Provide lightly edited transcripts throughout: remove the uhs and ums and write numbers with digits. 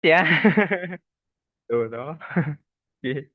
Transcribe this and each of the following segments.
Ya. Tuh toh. Oke.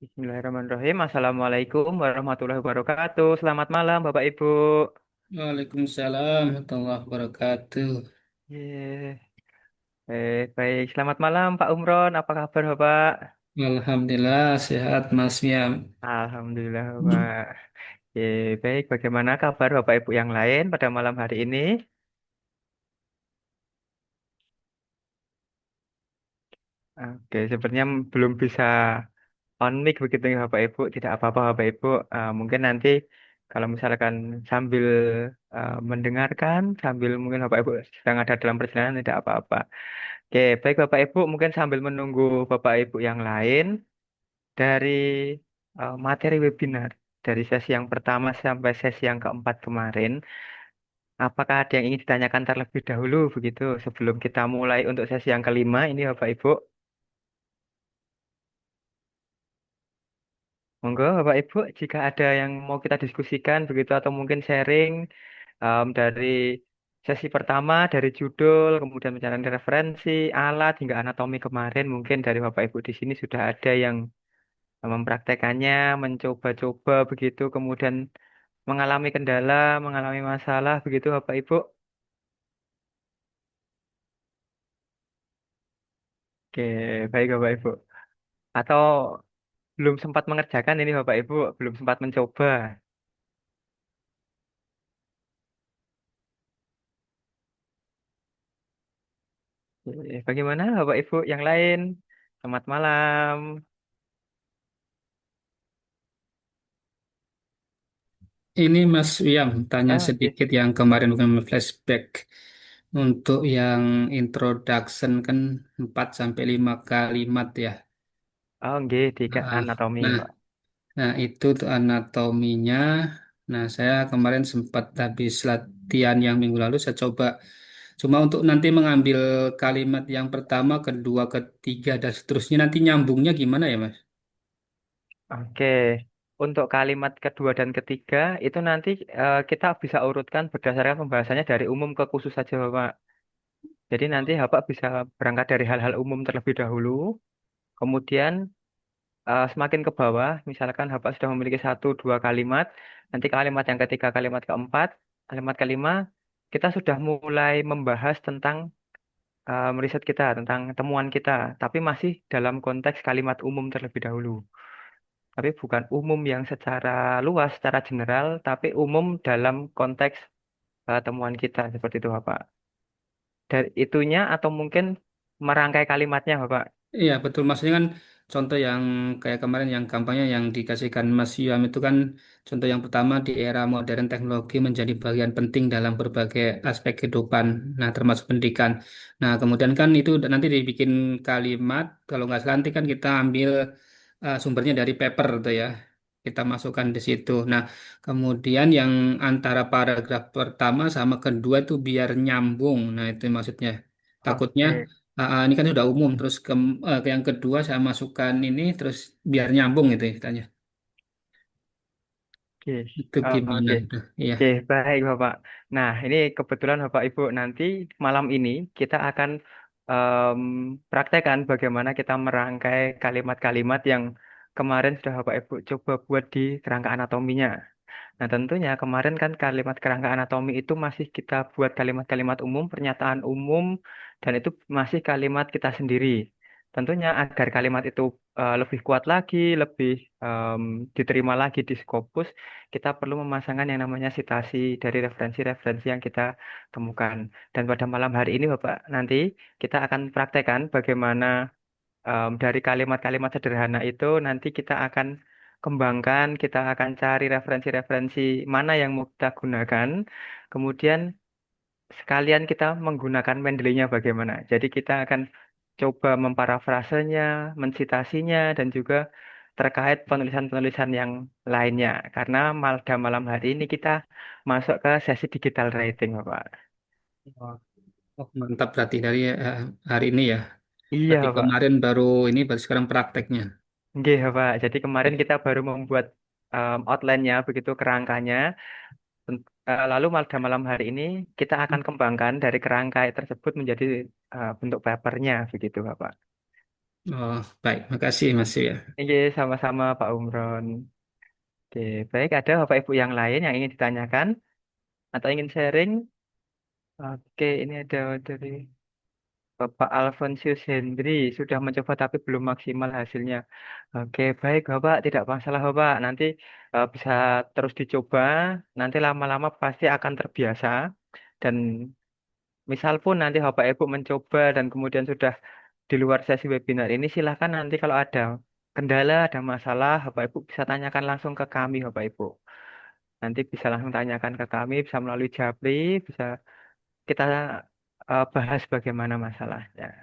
Bismillahirrahmanirrahim. Assalamualaikum warahmatullahi wabarakatuh. Selamat malam, Bapak Ibu. Waalaikumsalam warahmatullahi wabarakatuh. Ye. Baik. Selamat malam, Pak Umron. Apa kabar, Bapak? Alhamdulillah sehat Mas Miam. Alhamdulillah, Bapak. Baik. Bagaimana kabar Bapak Ibu yang lain pada malam hari ini? Oke, sepertinya belum bisa on mic begitu ya, Bapak Ibu. Tidak apa-apa, Bapak Ibu. Mungkin nanti kalau misalkan sambil mendengarkan, sambil mungkin Bapak Ibu sedang ada dalam perjalanan, tidak apa-apa. Oke, baik Bapak Ibu, mungkin sambil menunggu Bapak Ibu yang lain dari materi webinar dari sesi yang pertama sampai sesi yang keempat kemarin, apakah ada yang ingin ditanyakan terlebih dahulu begitu sebelum kita mulai untuk sesi yang kelima ini Bapak Ibu? Monggo Bapak Ibu, jika ada yang mau kita diskusikan begitu atau mungkin sharing dari sesi pertama dari judul, kemudian mencari referensi, alat hingga anatomi kemarin, mungkin dari Bapak Ibu di sini sudah ada yang mempraktekannya, mencoba-coba begitu, kemudian mengalami kendala, mengalami masalah begitu Bapak Ibu. Oke, baik Bapak Ibu. Atau belum sempat mengerjakan ini Bapak Ibu, belum sempat mencoba. Bagaimana Bapak Ibu yang lain? Selamat malam. Ini Mas Wiam tanya Oke. sedikit yang kemarin bukan flashback. Untuk yang introduction kan 4 sampai 5 kalimat ya. Oh, nggih, tiga Ah, anatomi, Nah, Pak. nah itu tuh anatominya. Nah, saya kemarin sempat habis latihan yang minggu lalu saya coba. Cuma untuk nanti mengambil kalimat yang pertama, kedua, ketiga, dan seterusnya nanti nyambungnya gimana ya, Mas? Oke. Untuk kalimat kedua dan ketiga itu nanti kita bisa urutkan berdasarkan pembahasannya dari umum ke khusus saja, Bapak. Jadi nanti Bapak bisa berangkat dari hal-hal umum terlebih dahulu, kemudian semakin ke bawah, misalkan Bapak sudah memiliki satu dua kalimat, nanti kalimat yang ketiga, kalimat keempat, kalimat kelima, kita sudah mulai membahas tentang riset kita, tentang temuan kita, tapi masih dalam konteks kalimat umum terlebih dahulu. Tapi bukan umum yang secara luas, secara general, tapi umum dalam konteks temuan kita, seperti itu Bapak. Dari itunya atau mungkin merangkai kalimatnya Bapak. Iya betul, maksudnya kan contoh yang kayak kemarin yang kampanye yang dikasihkan Mas Yuam itu kan contoh yang pertama di era modern teknologi menjadi bagian penting dalam berbagai aspek kehidupan, nah termasuk pendidikan. Nah kemudian kan itu nanti dibikin kalimat, kalau nggak salah nanti kan kita ambil sumbernya dari paper tuh ya, kita masukkan di situ. Nah kemudian yang antara paragraf pertama sama kedua itu biar nyambung, nah itu maksudnya. Takutnya Oke. ini kan sudah umum, terus ke yang kedua saya masukkan ini, terus biar nyambung gitu ya, tanya. Oke. Itu gimana? Oke. Tuh, iya. Oke, baik Bapak. Nah, ini kebetulan Bapak Ibu nanti malam ini kita akan em, praktekkan bagaimana kita merangkai kalimat-kalimat yang kemarin sudah Bapak Ibu coba buat di kerangka anatominya. Nah, tentunya kemarin kan kalimat kerangka anatomi itu masih kita buat kalimat-kalimat umum, pernyataan umum, dan itu masih kalimat kita sendiri. Tentunya agar kalimat itu lebih kuat lagi, lebih em, diterima lagi di Scopus, kita perlu memasangkan yang namanya citasi dari referensi-referensi yang kita temukan. Dan pada malam hari ini, Bapak, nanti kita akan praktekkan bagaimana dari kalimat-kalimat sederhana itu nanti kita akan kembangkan, kita akan cari referensi-referensi mana yang mau kita gunakan, kemudian sekalian kita menggunakan Mendeley-nya bagaimana. Jadi kita akan coba memparafrasenya, mensitasinya, dan juga terkait penulisan-penulisan yang lainnya. Karena pada malam hari ini kita masuk ke sesi digital writing, Bapak. Oh, oh, mantap berarti dari hari ini ya. Iya, Berarti Pak. kemarin baru ini, baru sekarang prakteknya. Oke, Pak. Jadi kemarin kita baru membuat outline-nya, begitu kerangkanya. Lalu pada malam hari ini kita akan kembangkan dari kerangka tersebut menjadi bentuk papernya, begitu, Bapak. Oh, baik, makasih Mas ya. Oke, sama-sama Pak Umron. Oke, baik. Ada Bapak Ibu yang lain yang ingin ditanyakan atau ingin sharing? Oke, ini ada dari Bapak Alfonsius Hendri. Sudah mencoba tapi belum maksimal hasilnya. Oke, baik Bapak. Tidak masalah Bapak. Nanti bisa terus dicoba. Nanti lama-lama pasti akan terbiasa. Dan misal pun nanti Bapak Ibu mencoba dan kemudian sudah di luar sesi webinar ini, silahkan nanti kalau ada kendala, ada masalah, Bapak Ibu bisa tanyakan langsung ke kami, Bapak Ibu. Nanti bisa langsung tanyakan ke kami, bisa melalui Japri, bisa kita bahas bagaimana masalahnya.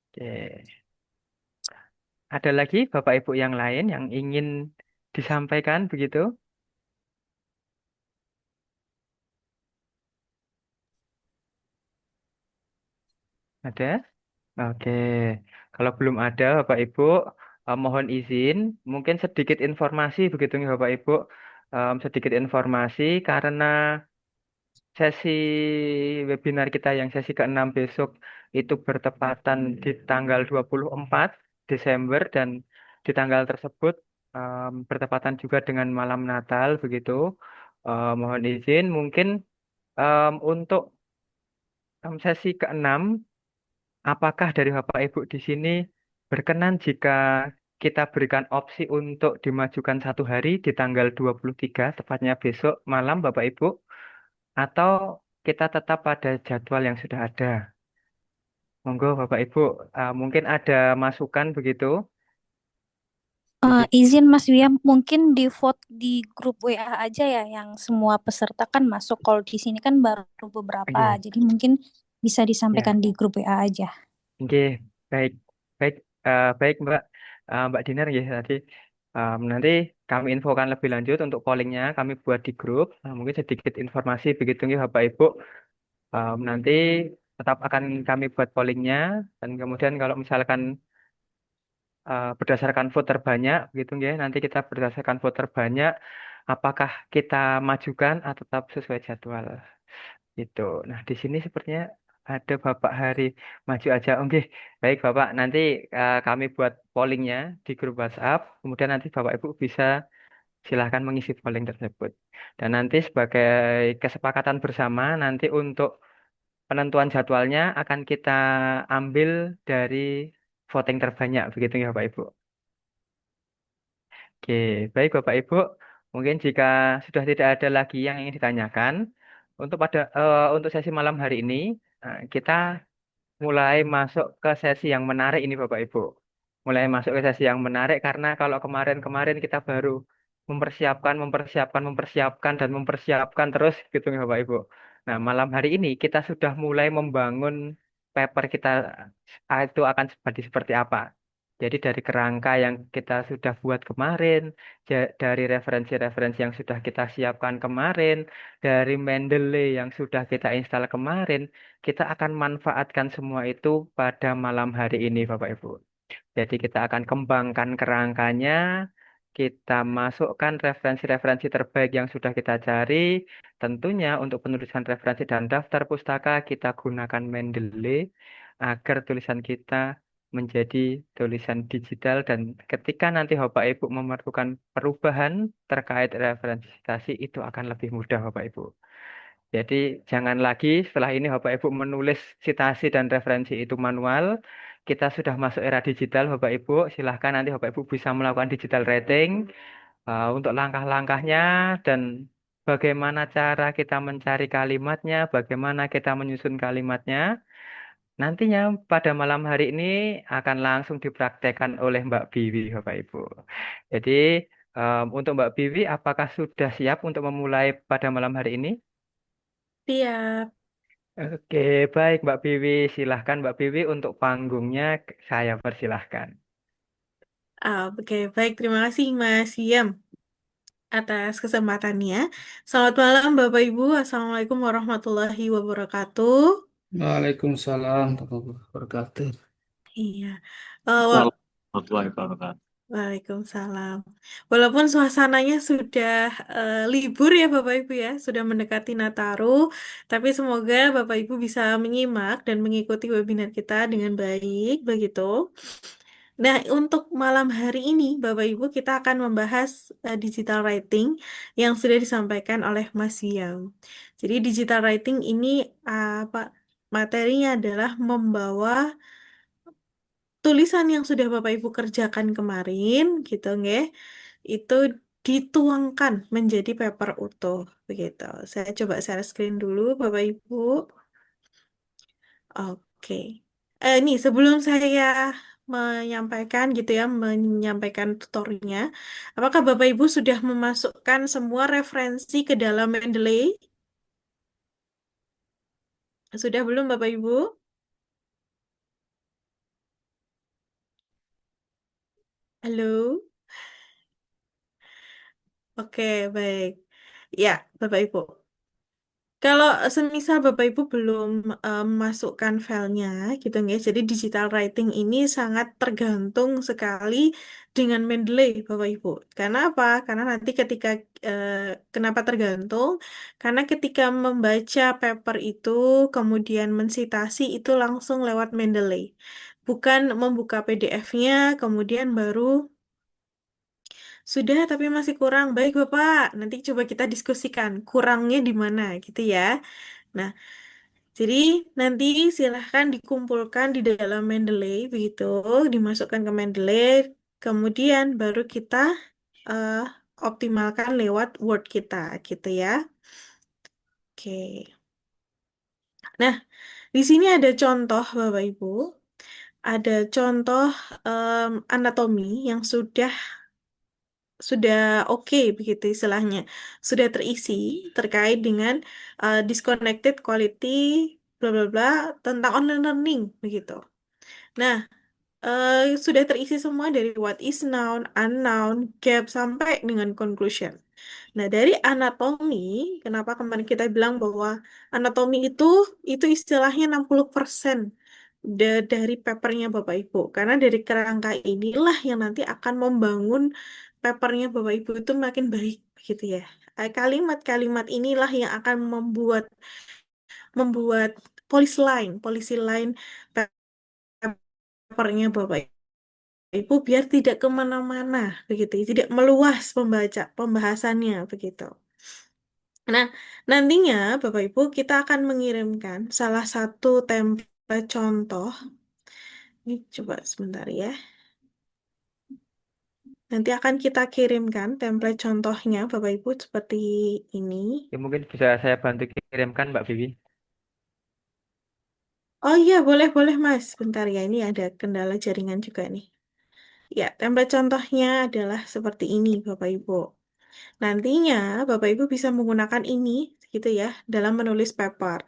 Oke. Ada lagi Bapak Ibu yang lain yang ingin disampaikan begitu? Ada? Oke. Kalau belum ada Bapak Ibu, mohon izin, mungkin sedikit informasi begitu nih Bapak Ibu. Sedikit informasi karena sesi webinar kita yang sesi ke-6 besok itu bertepatan di tanggal 24 Desember dan di tanggal tersebut bertepatan juga dengan malam Natal begitu. Mohon izin mungkin untuk sesi ke-6, apakah dari Bapak Ibu di sini berkenan jika kita berikan opsi untuk dimajukan 1 hari di tanggal 23 tepatnya besok malam Bapak Ibu, atau kita tetap pada jadwal yang sudah ada? Monggo Bapak Ibu, mungkin ada masukan begitu. Begitu. Izin Mas Wiyam, mungkin di vote di grup WA aja ya, yang semua peserta kan masuk. Kalau di sini kan baru beberapa, Oke, jadi mungkin bisa ya. disampaikan di grup WA aja. Oke, baik, baik, baik Mbak, Mbak Dinar ya tadi. Nanti kami infokan lebih lanjut untuk pollingnya, kami buat di grup. Mungkin sedikit informasi begitu ya Bapak Ibu. Nanti tetap akan kami buat pollingnya dan kemudian kalau misalkan berdasarkan vote terbanyak gitu ya, nanti kita berdasarkan vote terbanyak, apakah kita majukan atau tetap sesuai jadwal gitu. Nah, di sini sepertinya ada Bapak Hari maju aja. Oke, baik Bapak. Nanti kami buat pollingnya di grup WhatsApp. Kemudian nanti Bapak Ibu bisa silahkan mengisi polling tersebut. Dan nanti sebagai kesepakatan bersama, nanti untuk penentuan jadwalnya akan kita ambil dari voting terbanyak. Begitu ya Bapak Ibu. Oke, baik Bapak Ibu. Mungkin jika sudah tidak ada lagi yang ingin ditanyakan, untuk sesi malam hari ini kita mulai masuk ke sesi yang menarik ini Bapak Ibu. Mulai masuk ke sesi yang menarik karena kalau kemarin-kemarin kita baru mempersiapkan, mempersiapkan, mempersiapkan dan mempersiapkan terus gitu ya Bapak Ibu. Nah, malam hari ini kita sudah mulai membangun paper kita itu akan seperti apa. Jadi dari kerangka yang kita sudah buat kemarin, dari referensi-referensi yang sudah kita siapkan kemarin, dari Mendeley yang sudah kita install kemarin, kita akan manfaatkan semua itu pada malam hari ini, Bapak Ibu. Jadi kita akan kembangkan kerangkanya, kita masukkan referensi-referensi terbaik yang sudah kita cari. Tentunya untuk penulisan referensi dan daftar pustaka kita gunakan Mendeley agar tulisan kita menjadi tulisan digital dan ketika nanti Bapak Ibu memerlukan perubahan terkait referensi citasi itu akan lebih mudah Bapak Ibu. Jadi jangan lagi setelah ini Bapak Ibu menulis citasi dan referensi itu manual. Kita sudah masuk era digital Bapak Ibu. Silahkan nanti Bapak Ibu bisa melakukan digital writing untuk langkah-langkahnya dan bagaimana cara kita mencari kalimatnya, bagaimana kita menyusun kalimatnya. Nantinya pada malam hari ini akan langsung dipraktekkan oleh Mbak Biwi Bapak Ibu. Jadi untuk Mbak Biwi apakah sudah siap untuk memulai pada malam hari ini? Siap. Oke, baik Mbak Biwi. Silahkan Mbak Biwi untuk panggungnya saya persilahkan. Oke, baik. Terima kasih Mas Yam atas kesempatannya. Selamat malam Bapak Ibu. Assalamualaikum warahmatullahi wabarakatuh. Waalaikumsalam warahmatullahi wabarakatuh. Iya. Wak- Waalaikumsalam warahmatullahi wabarakatuh. Waalaikumsalam. Walaupun suasananya sudah libur ya Bapak Ibu ya, sudah mendekati Nataru, tapi semoga Bapak Ibu bisa menyimak dan mengikuti webinar kita dengan baik begitu. Nah, untuk malam hari ini Bapak Ibu kita akan membahas digital writing yang sudah disampaikan oleh Mas Wiam. Jadi digital writing ini apa materinya adalah membawa tulisan yang sudah Bapak Ibu kerjakan kemarin gitu nggih itu dituangkan menjadi paper utuh begitu. Saya coba share screen dulu Bapak Ibu. Oke. Nih sebelum saya menyampaikan gitu ya, menyampaikan tutorialnya, apakah Bapak Ibu sudah memasukkan semua referensi ke dalam Mendeley? Sudah belum Bapak Ibu? Halo? Oke, baik. Ya, Bapak Ibu. Kalau semisal Bapak Ibu belum masukkan filenya gitu ya, jadi digital writing ini sangat tergantung sekali dengan Mendeley Bapak Ibu. Karena apa? Karena nanti ketika eh, kenapa tergantung? Karena ketika membaca paper itu kemudian mensitasi itu langsung lewat Mendeley. Bukan membuka PDF-nya kemudian baru sudah tapi masih kurang. Baik Bapak, nanti coba kita diskusikan kurangnya di mana gitu ya. Nah, jadi nanti silahkan dikumpulkan di dalam Mendeley begitu, dimasukkan ke Mendeley, kemudian baru kita eh, optimalkan lewat Word kita gitu ya. Oke. Nah, di sini ada contoh Bapak Ibu, ada contoh anatomi yang sudah oke begitu istilahnya, sudah terisi terkait dengan disconnected quality bla bla bla tentang online learning begitu. Nah, sudah terisi semua dari what is noun, unknown, gap sampai dengan conclusion. Nah, dari anatomi, kenapa kemarin kita bilang bahwa anatomi itu istilahnya 60% dari papernya Bapak Ibu. Karena dari kerangka inilah yang nanti akan membangun papernya Bapak Ibu itu makin baik gitu ya. Kalimat-kalimat inilah yang akan membuat membuat polisi line papernya Bapak Ibu biar tidak kemana-mana begitu, tidak meluas pembahasannya begitu. Nah, nantinya Bapak Ibu kita akan mengirimkan salah satu template contoh. Ini coba sebentar ya. Nanti akan kita kirimkan template contohnya Bapak Ibu seperti ini. Ya mungkin bisa saya bantu kirimkan Mbak Vivi. Oh iya, boleh boleh Mas. Bentar ya, ini ada kendala jaringan juga nih. Ya, template contohnya adalah seperti ini Bapak Ibu. Nantinya Bapak Ibu bisa menggunakan ini gitu ya dalam menulis paper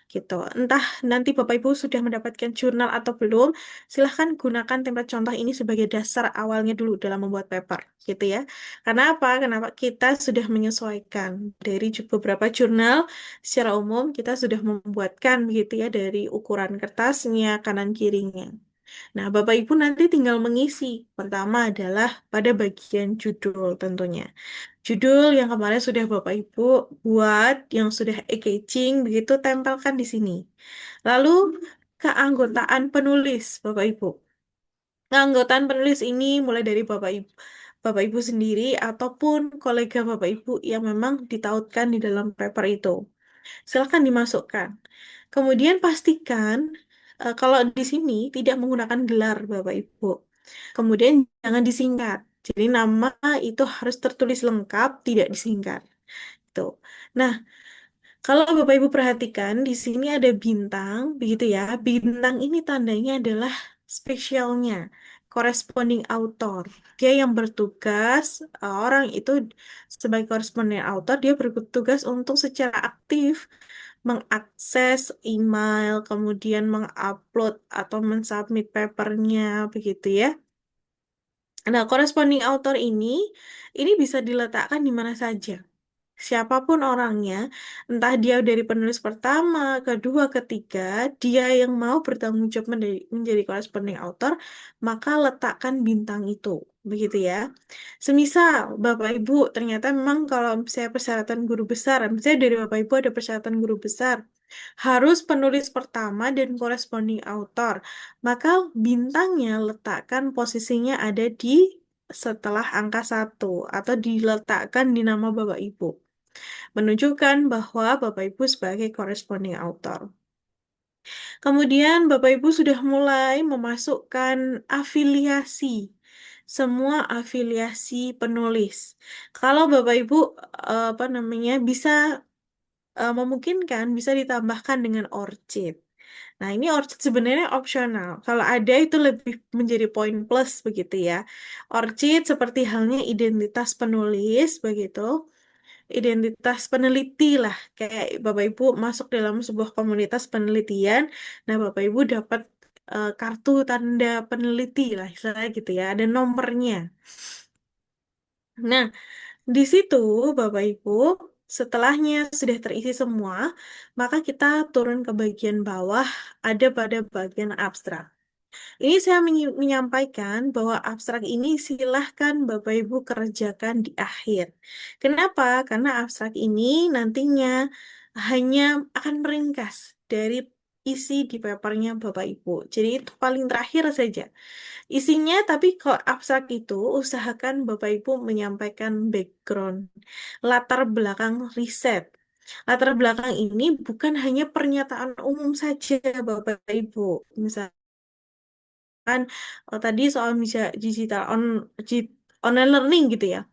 gitu. Entah nanti Bapak Ibu sudah mendapatkan jurnal atau belum, silahkan gunakan template contoh ini sebagai dasar awalnya dulu dalam membuat paper gitu ya. Karena apa? Kenapa kita sudah menyesuaikan dari beberapa jurnal secara umum kita sudah membuatkan begitu ya dari ukuran kertasnya, kanan kirinya. Nah, Bapak Ibu nanti tinggal mengisi. Pertama adalah pada bagian judul tentunya. Judul yang kemarin sudah Bapak Ibu buat, yang sudah e-catching, begitu tempelkan di sini. Lalu keanggotaan penulis Bapak Ibu. Keanggotaan penulis ini mulai dari Bapak Ibu sendiri ataupun kolega Bapak Ibu yang memang ditautkan di dalam paper itu. Silakan dimasukkan. Kemudian pastikan kalau di sini tidak menggunakan gelar Bapak Ibu. Kemudian jangan disingkat. Jadi nama itu harus tertulis lengkap, tidak disingkat. Tuh. Nah, kalau Bapak Ibu perhatikan di sini ada bintang, begitu ya. Bintang ini tandanya adalah spesialnya, corresponding author. Dia yang bertugas, orang itu sebagai corresponding author, dia bertugas untuk secara aktif mengakses email, kemudian mengupload atau mensubmit papernya, begitu ya. Nah, corresponding author ini bisa diletakkan di mana saja. Siapapun orangnya, entah dia dari penulis pertama, kedua, ketiga, dia yang mau bertanggung jawab menjadi corresponding author, maka letakkan bintang itu. begitu ya. Semisal Bapak Ibu ternyata memang kalau saya persyaratan guru besar, misalnya dari Bapak Ibu ada persyaratan guru besar, harus penulis pertama dan corresponding author, maka bintangnya letakkan posisinya ada di setelah angka satu atau diletakkan di nama Bapak Ibu, menunjukkan bahwa Bapak Ibu sebagai corresponding author. Kemudian Bapak Ibu sudah mulai memasukkan afiliasi, semua afiliasi penulis. Kalau Bapak Ibu apa namanya bisa memungkinkan bisa ditambahkan dengan ORCID. Nah, ini ORCID sebenarnya opsional. Kalau ada itu lebih menjadi poin plus begitu ya. ORCID seperti halnya identitas penulis begitu, identitas peneliti lah. Kayak Bapak Ibu masuk dalam sebuah komunitas penelitian, nah Bapak Ibu dapat kartu tanda peneliti lah, istilahnya gitu ya. Ada nomornya. Nah, di situ Bapak Ibu, setelahnya sudah terisi semua, maka kita turun ke bagian bawah, ada pada bagian abstrak. Ini saya menyampaikan bahwa abstrak ini silahkan Bapak Ibu kerjakan di akhir. Kenapa? Karena abstrak ini nantinya hanya akan meringkas dari isi di papernya Bapak Ibu. Jadi itu paling terakhir saja. Isinya, tapi kalau abstrak itu usahakan Bapak Ibu menyampaikan background, latar belakang riset. Latar belakang ini bukan hanya pernyataan umum saja Bapak Ibu. Misalnya kan tadi soal digital online learning gitu ya.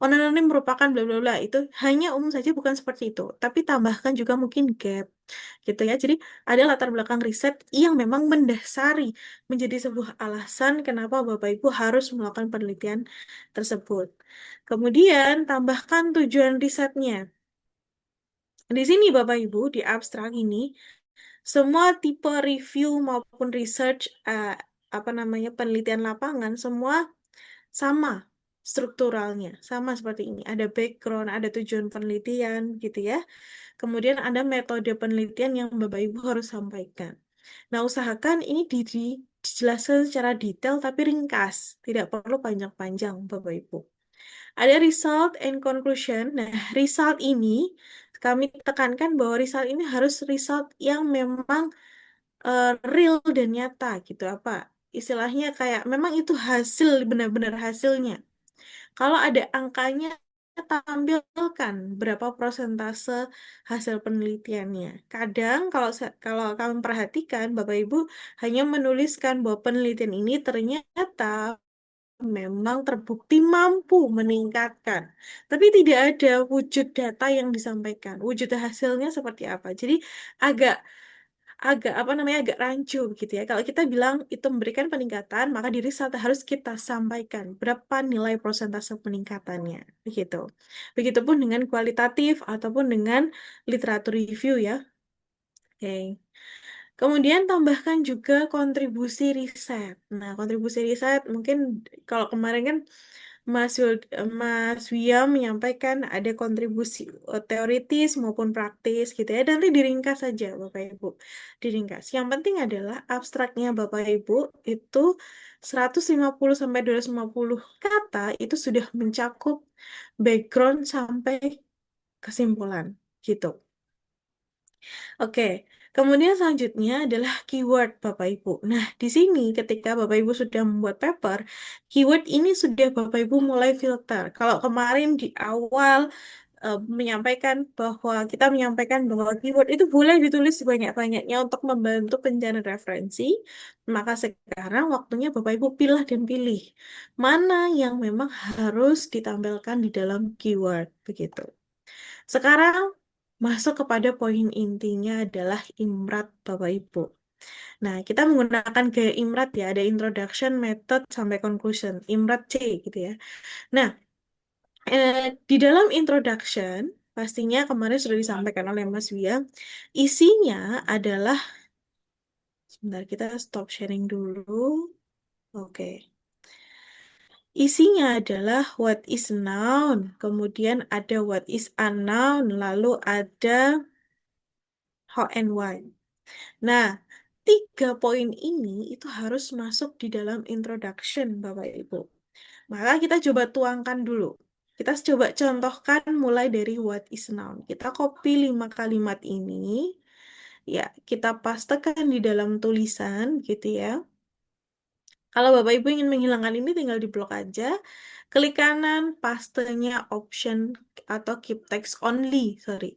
Online learning merupakan bla bla bla itu hanya umum saja bukan seperti itu, tapi tambahkan juga mungkin gap gitu ya. Jadi ada latar belakang riset yang memang mendasari menjadi sebuah alasan kenapa Bapak Ibu harus melakukan penelitian tersebut. Kemudian tambahkan tujuan risetnya. Di sini Bapak Ibu di abstrak ini semua tipe review maupun research apa namanya penelitian lapangan semua sama strukturalnya, sama seperti ini. Ada background, ada tujuan penelitian gitu ya. Kemudian ada metode penelitian yang Bapak Ibu harus sampaikan. Nah, usahakan ini dijelaskan secara detail tapi ringkas, tidak perlu panjang-panjang Bapak Ibu. Ada result and conclusion. Nah, result ini kami tekankan bahwa result ini harus result yang memang real dan nyata gitu apa istilahnya kayak memang itu hasil benar-benar hasilnya. Kalau ada angkanya tampilkan berapa persentase hasil penelitiannya. Kadang kalau kami perhatikan Bapak Ibu hanya menuliskan bahwa penelitian ini ternyata memang terbukti mampu meningkatkan, tapi tidak ada wujud data yang disampaikan. Wujud hasilnya seperti apa? Jadi agak agak apa namanya agak rancu gitu ya. Kalau kita bilang itu memberikan peningkatan, maka diri riset harus kita sampaikan berapa nilai persentase peningkatannya begitu. Begitupun dengan kualitatif ataupun dengan literatur review ya. Oke. Kemudian tambahkan juga kontribusi riset. Nah, kontribusi riset mungkin kalau kemarin kan Mas Wia menyampaikan ada kontribusi teoritis maupun praktis gitu ya. Dan nanti diringkas saja Bapak Ibu. Diringkas. Yang penting adalah abstraknya Bapak Ibu itu 150 sampai 250 kata itu sudah mencakup background sampai kesimpulan gitu. Oke, kemudian selanjutnya adalah keyword Bapak Ibu. Nah, di sini ketika Bapak Ibu sudah membuat paper, keyword ini sudah Bapak Ibu mulai filter. Kalau kemarin di awal menyampaikan bahwa kita menyampaikan bahwa keyword itu boleh ditulis sebanyak-banyaknya untuk membantu pencarian referensi, maka sekarang waktunya Bapak Ibu pilih dan pilih mana yang memang harus ditampilkan di dalam keyword begitu. Sekarang masuk kepada poin intinya adalah IMRAT Bapak Ibu. Nah, kita menggunakan gaya IMRAT ya, ada introduction, method, sampai conclusion. IMRAT C gitu ya. Nah, di dalam introduction, pastinya kemarin sudah disampaikan oleh Mas Wia, isinya adalah, sebentar kita stop sharing dulu. Oke. Isinya adalah what is noun, kemudian ada what is unknown, lalu ada how and why. Nah, tiga poin ini itu harus masuk di dalam introduction, Bapak Ibu. Maka kita coba tuangkan dulu. Kita coba contohkan mulai dari what is noun. Kita copy 5 kalimat ini, ya kita pastekan di dalam tulisan, gitu ya. Kalau Bapak Ibu ingin menghilangkan ini, tinggal diblok aja. Klik kanan, pastenya option atau keep text only, sorry.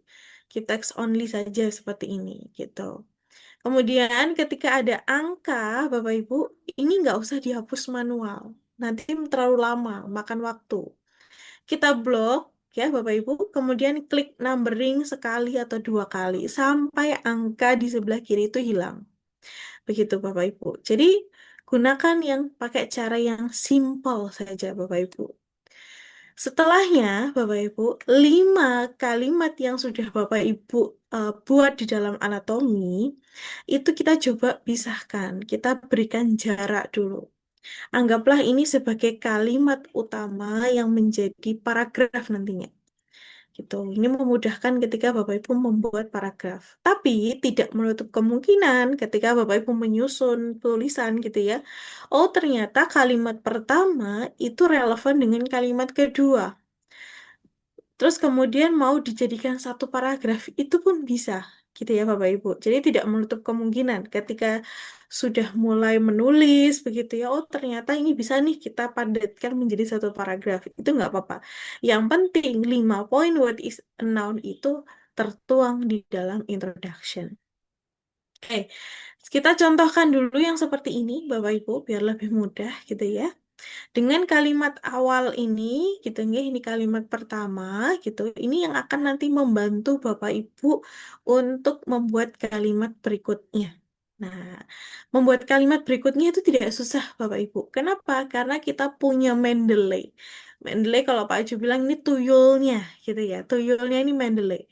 Keep text only saja seperti ini, gitu. Kemudian ketika ada angka, Bapak Ibu, ini nggak usah dihapus manual. Nanti terlalu lama, makan waktu. Kita blok, ya Bapak Ibu, kemudian klik numbering sekali atau 2 kali, sampai angka di sebelah kiri itu hilang. Begitu Bapak Ibu. Jadi gunakan yang pakai cara yang simple saja Bapak Ibu. Setelahnya Bapak Ibu, 5 kalimat yang sudah Bapak Ibu buat di dalam anatomi, itu kita coba pisahkan. Kita berikan jarak dulu. Anggaplah ini sebagai kalimat utama yang menjadi paragraf nantinya. Gitu. Ini memudahkan ketika Bapak Ibu membuat paragraf. Tapi tidak menutup kemungkinan ketika Bapak Ibu menyusun tulisan gitu ya. Oh, ternyata kalimat pertama itu relevan dengan kalimat kedua. Terus kemudian mau dijadikan satu paragraf itu pun bisa gitu ya Bapak Ibu. Jadi tidak menutup kemungkinan ketika sudah mulai menulis begitu ya. Oh, ternyata ini bisa nih kita padatkan menjadi satu paragraf. Itu nggak apa-apa. Yang penting 5 poin what is a noun itu tertuang di dalam introduction. Oke, kita contohkan dulu yang seperti ini Bapak Ibu biar lebih mudah gitu ya. Dengan kalimat awal ini, gitu ya, ini kalimat pertama, gitu. Ini yang akan nanti membantu Bapak Ibu untuk membuat kalimat berikutnya. Nah, membuat kalimat berikutnya itu tidak susah, Bapak Ibu. Kenapa? Karena kita punya Mendeley. Mendeley kalau Pak Aju bilang ini tuyulnya, gitu ya. Tuyulnya ini Mendeley.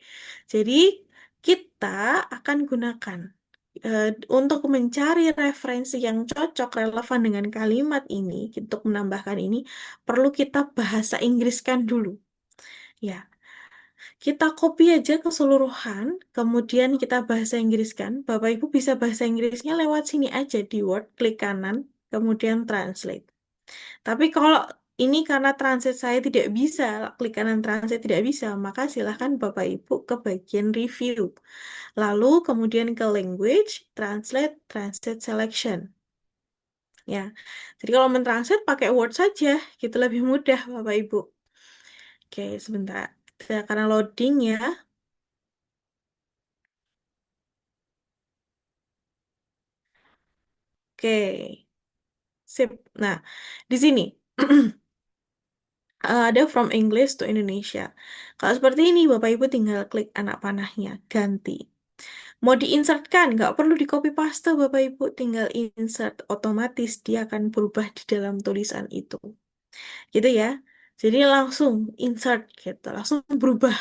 Jadi, kita akan gunakan untuk mencari referensi yang cocok relevan dengan kalimat ini, untuk menambahkan ini, perlu kita bahasa Inggriskan dulu. Ya, kita copy aja keseluruhan, kemudian kita bahasa Inggriskan. Bapak Ibu bisa bahasa Inggrisnya lewat sini aja di Word, klik kanan, kemudian translate. Tapi kalau ini karena translate saya tidak bisa, klik kanan translate tidak bisa, maka silahkan Bapak Ibu ke bagian review. Lalu kemudian ke language, translate, translate selection. Ya, jadi kalau mentranslate pakai Word saja, gitu lebih mudah Bapak Ibu. Oke, sebentar. Karena loading ya. Oke, sip. Nah, di sini ada from English to Indonesia. Kalau seperti ini, Bapak Ibu tinggal klik anak panahnya, ganti. Mau diinsertkan, nggak perlu di copy paste Bapak Ibu, tinggal insert, otomatis dia akan berubah di dalam tulisan itu. Gitu ya. Jadi langsung insert gitu, langsung berubah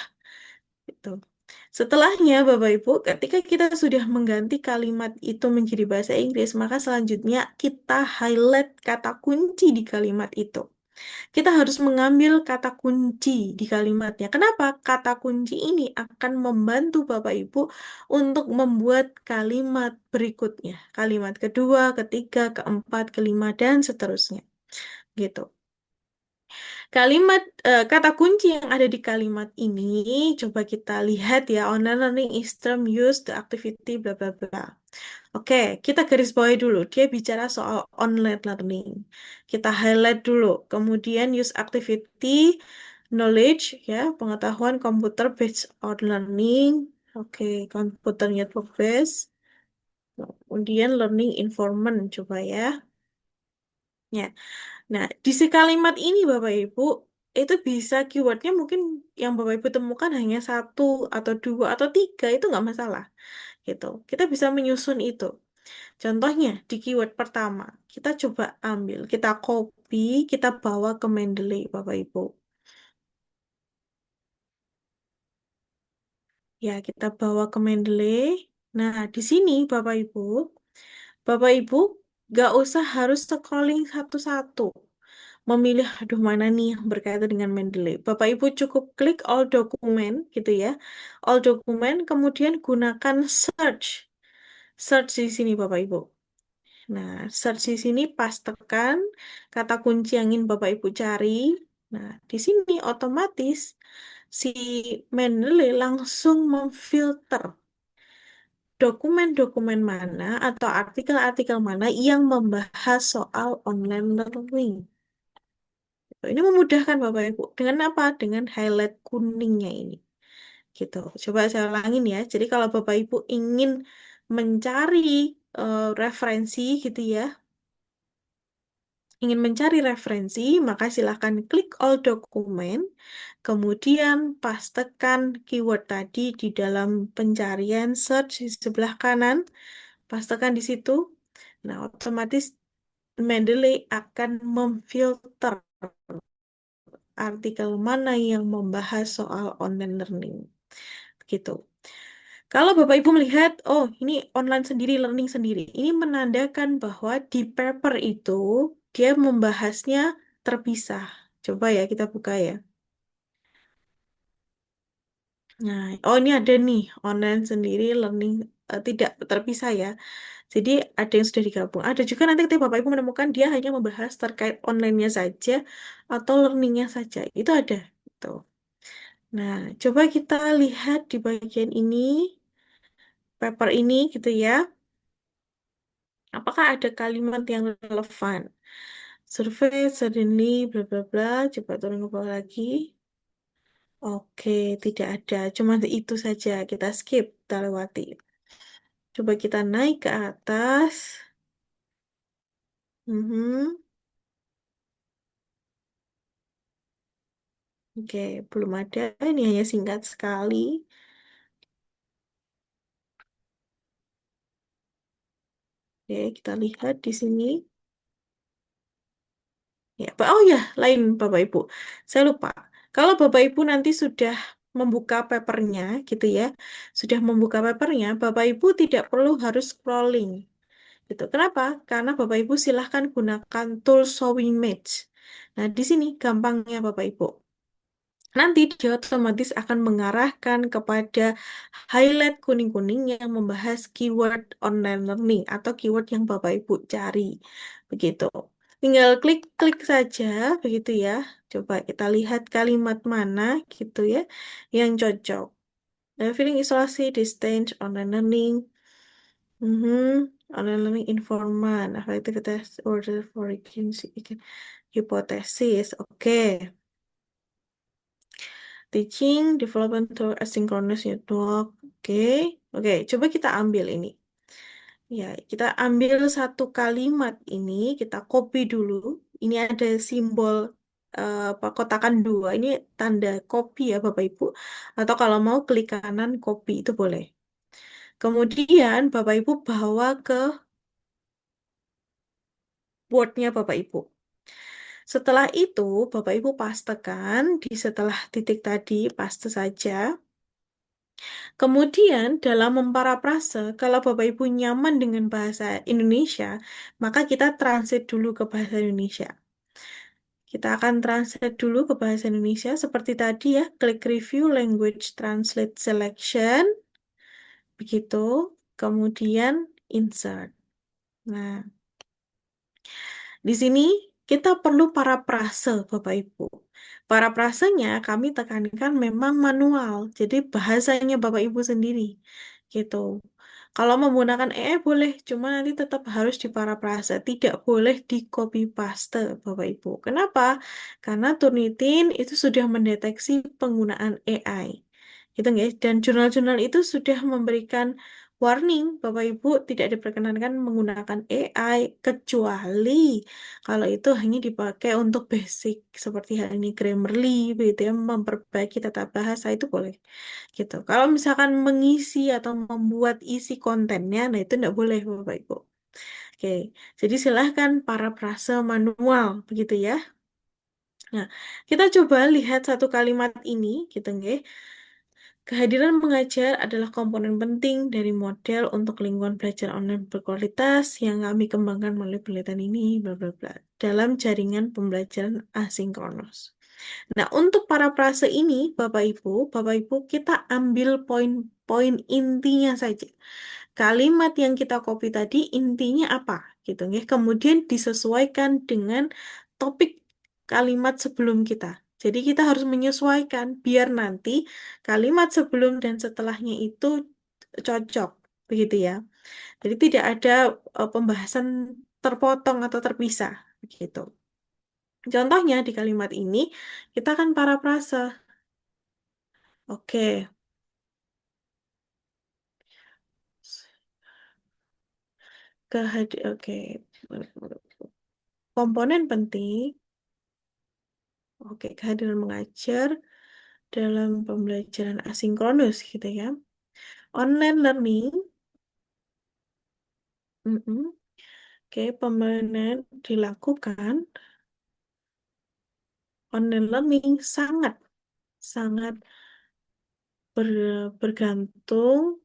gitu. Setelahnya Bapak Ibu, ketika kita sudah mengganti kalimat itu menjadi bahasa Inggris, maka selanjutnya kita highlight kata kunci di kalimat itu. Kita harus mengambil kata kunci di kalimatnya. Kenapa? Kata kunci ini akan membantu Bapak Ibu untuk membuat kalimat berikutnya. Kalimat kedua, ketiga, keempat, kelima, dan seterusnya. Gitu. Kata kunci yang ada di kalimat ini, coba kita lihat ya. Online learning is term used the activity bla bla bla. Oke, kita garis bawahi dulu. Dia bicara soal online learning. Kita highlight dulu. Kemudian use activity, knowledge, ya, pengetahuan komputer based on learning. Oke, komputer network based. Kemudian learning informant, coba ya. Ya. Nah, di si kalimat ini Bapak Ibu, itu bisa keywordnya mungkin yang Bapak Ibu temukan hanya satu atau dua atau tiga, itu nggak masalah. Gitu. Kita bisa menyusun itu. Contohnya, di keyword pertama, kita coba ambil, kita copy, kita bawa ke Mendeley, Bapak Ibu. Ya, kita bawa ke Mendeley. Nah, di sini Bapak Ibu, nggak usah harus scrolling satu-satu. Memilih, aduh mana nih yang berkaitan dengan Mendeley. Bapak Ibu cukup klik all document, gitu ya. All document, kemudian gunakan search. Search di sini, Bapak Ibu. Nah, search di sini pas tekan kata kunci yang ingin Bapak Ibu cari. Nah, di sini otomatis si Mendeley langsung memfilter dokumen-dokumen mana atau artikel-artikel mana yang membahas soal online learning. Ini memudahkan Bapak Ibu. Dengan apa? Dengan highlight kuningnya ini. Gitu. Coba saya ulangin ya. Jadi kalau Bapak Ibu ingin mencari referensi gitu ya, ingin mencari referensi, maka silahkan klik all dokumen, kemudian pastekan keyword tadi di dalam pencarian search di sebelah kanan, pastekan di situ. Nah, otomatis Mendeley akan memfilter artikel mana yang membahas soal online learning. Gitu. Kalau Bapak Ibu melihat, oh ini online sendiri, learning sendiri, ini menandakan bahwa di paper itu dia membahasnya terpisah. Coba ya kita buka ya. Nah, oh ini ada nih, online sendiri, learning tidak terpisah ya. Jadi ada yang sudah digabung. Ada juga nanti ketika Bapak Ibu menemukan dia hanya membahas terkait online-nya saja atau learning-nya saja. Itu ada. Gitu. Nah, coba kita lihat di bagian ini, paper ini gitu ya. Apakah ada kalimat yang relevan? Survei, suddenly, bla bla bla. Coba turun ke bawah lagi. Oke, tidak ada. Cuma itu saja. Kita skip, kita lewati. Coba kita naik ke atas. Mhm. Oke, belum ada. Ini hanya singkat sekali. Oke, kita lihat di sini. Ya, oh ya, lain Bapak Ibu. Saya lupa. Kalau Bapak Ibu nanti sudah membuka papernya, gitu ya, sudah membuka papernya, Bapak Ibu tidak perlu harus scrolling. Gitu. Kenapa? Karena Bapak Ibu silahkan gunakan tool show image. Nah, di sini gampangnya Bapak Ibu. Nanti dia otomatis akan mengarahkan kepada highlight kuning-kuning yang membahas keyword online learning atau keyword yang Bapak Ibu cari. Begitu. Tinggal klik-klik saja, begitu ya. Coba kita lihat kalimat mana gitu ya yang cocok. Feeling isolasi, distance, online learning, online learning informan, aktivitas order for hipotesis. Oke. Teaching, development to asynchronous network. Oke. Oke, coba kita ambil ini. Ya, kita ambil satu kalimat ini, kita copy dulu. Ini ada simbol apa kotakan dua. Ini tanda copy ya Bapak Ibu. Atau kalau mau klik kanan copy itu boleh. Kemudian Bapak Ibu bawa ke Word-nya Bapak Ibu. Setelah itu Bapak Ibu pastekan di setelah titik tadi, paste saja. Kemudian dalam memparafrase, kalau Bapak Ibu nyaman dengan bahasa Indonesia, maka kita translate dulu ke bahasa Indonesia. Kita akan translate dulu ke bahasa Indonesia seperti tadi ya, klik review language translate selection, begitu, kemudian insert. Nah, di sini kita perlu parafrase Bapak Ibu. Parafrasenya kami tekankan memang manual, jadi bahasanya Bapak Ibu sendiri. Gitu. Kalau menggunakan boleh, cuma nanti tetap harus diparafrase, tidak boleh di copy paste Bapak Ibu. Kenapa? Karena Turnitin itu sudah mendeteksi penggunaan AI. Gitu guys. Dan jurnal-jurnal itu sudah memberikan warning Bapak Ibu tidak diperkenankan menggunakan AI kecuali kalau itu hanya dipakai untuk basic seperti hal ini Grammarly, begitu ya, memperbaiki tata bahasa itu boleh gitu. Kalau misalkan mengisi atau membuat isi kontennya, nah itu tidak boleh Bapak Ibu. Oke, jadi silahkan parafrase manual begitu ya. Nah, kita coba lihat satu kalimat ini, gitu nggih. Kehadiran pengajar adalah komponen penting dari model untuk lingkungan belajar online berkualitas yang kami kembangkan melalui penelitian ini, bla bla bla, dalam jaringan pembelajaran asinkronus. Nah, untuk para prase ini, Bapak Ibu, kita ambil poin poin intinya saja. Kalimat yang kita copy tadi intinya apa gitu ya. Kemudian disesuaikan dengan topik kalimat sebelum kita. Jadi kita harus menyesuaikan biar nanti kalimat sebelum dan setelahnya itu cocok, begitu ya. Jadi tidak ada pembahasan terpotong atau terpisah, begitu. Contohnya di kalimat ini kita kan parafrase. Oke, oke. Komponen penting. Oke, kehadiran mengajar dalam pembelajaran asinkronus gitu ya. Online learning. mm-mm. Oke, pembelajaran dilakukan. Online learning sangat sangat bergantung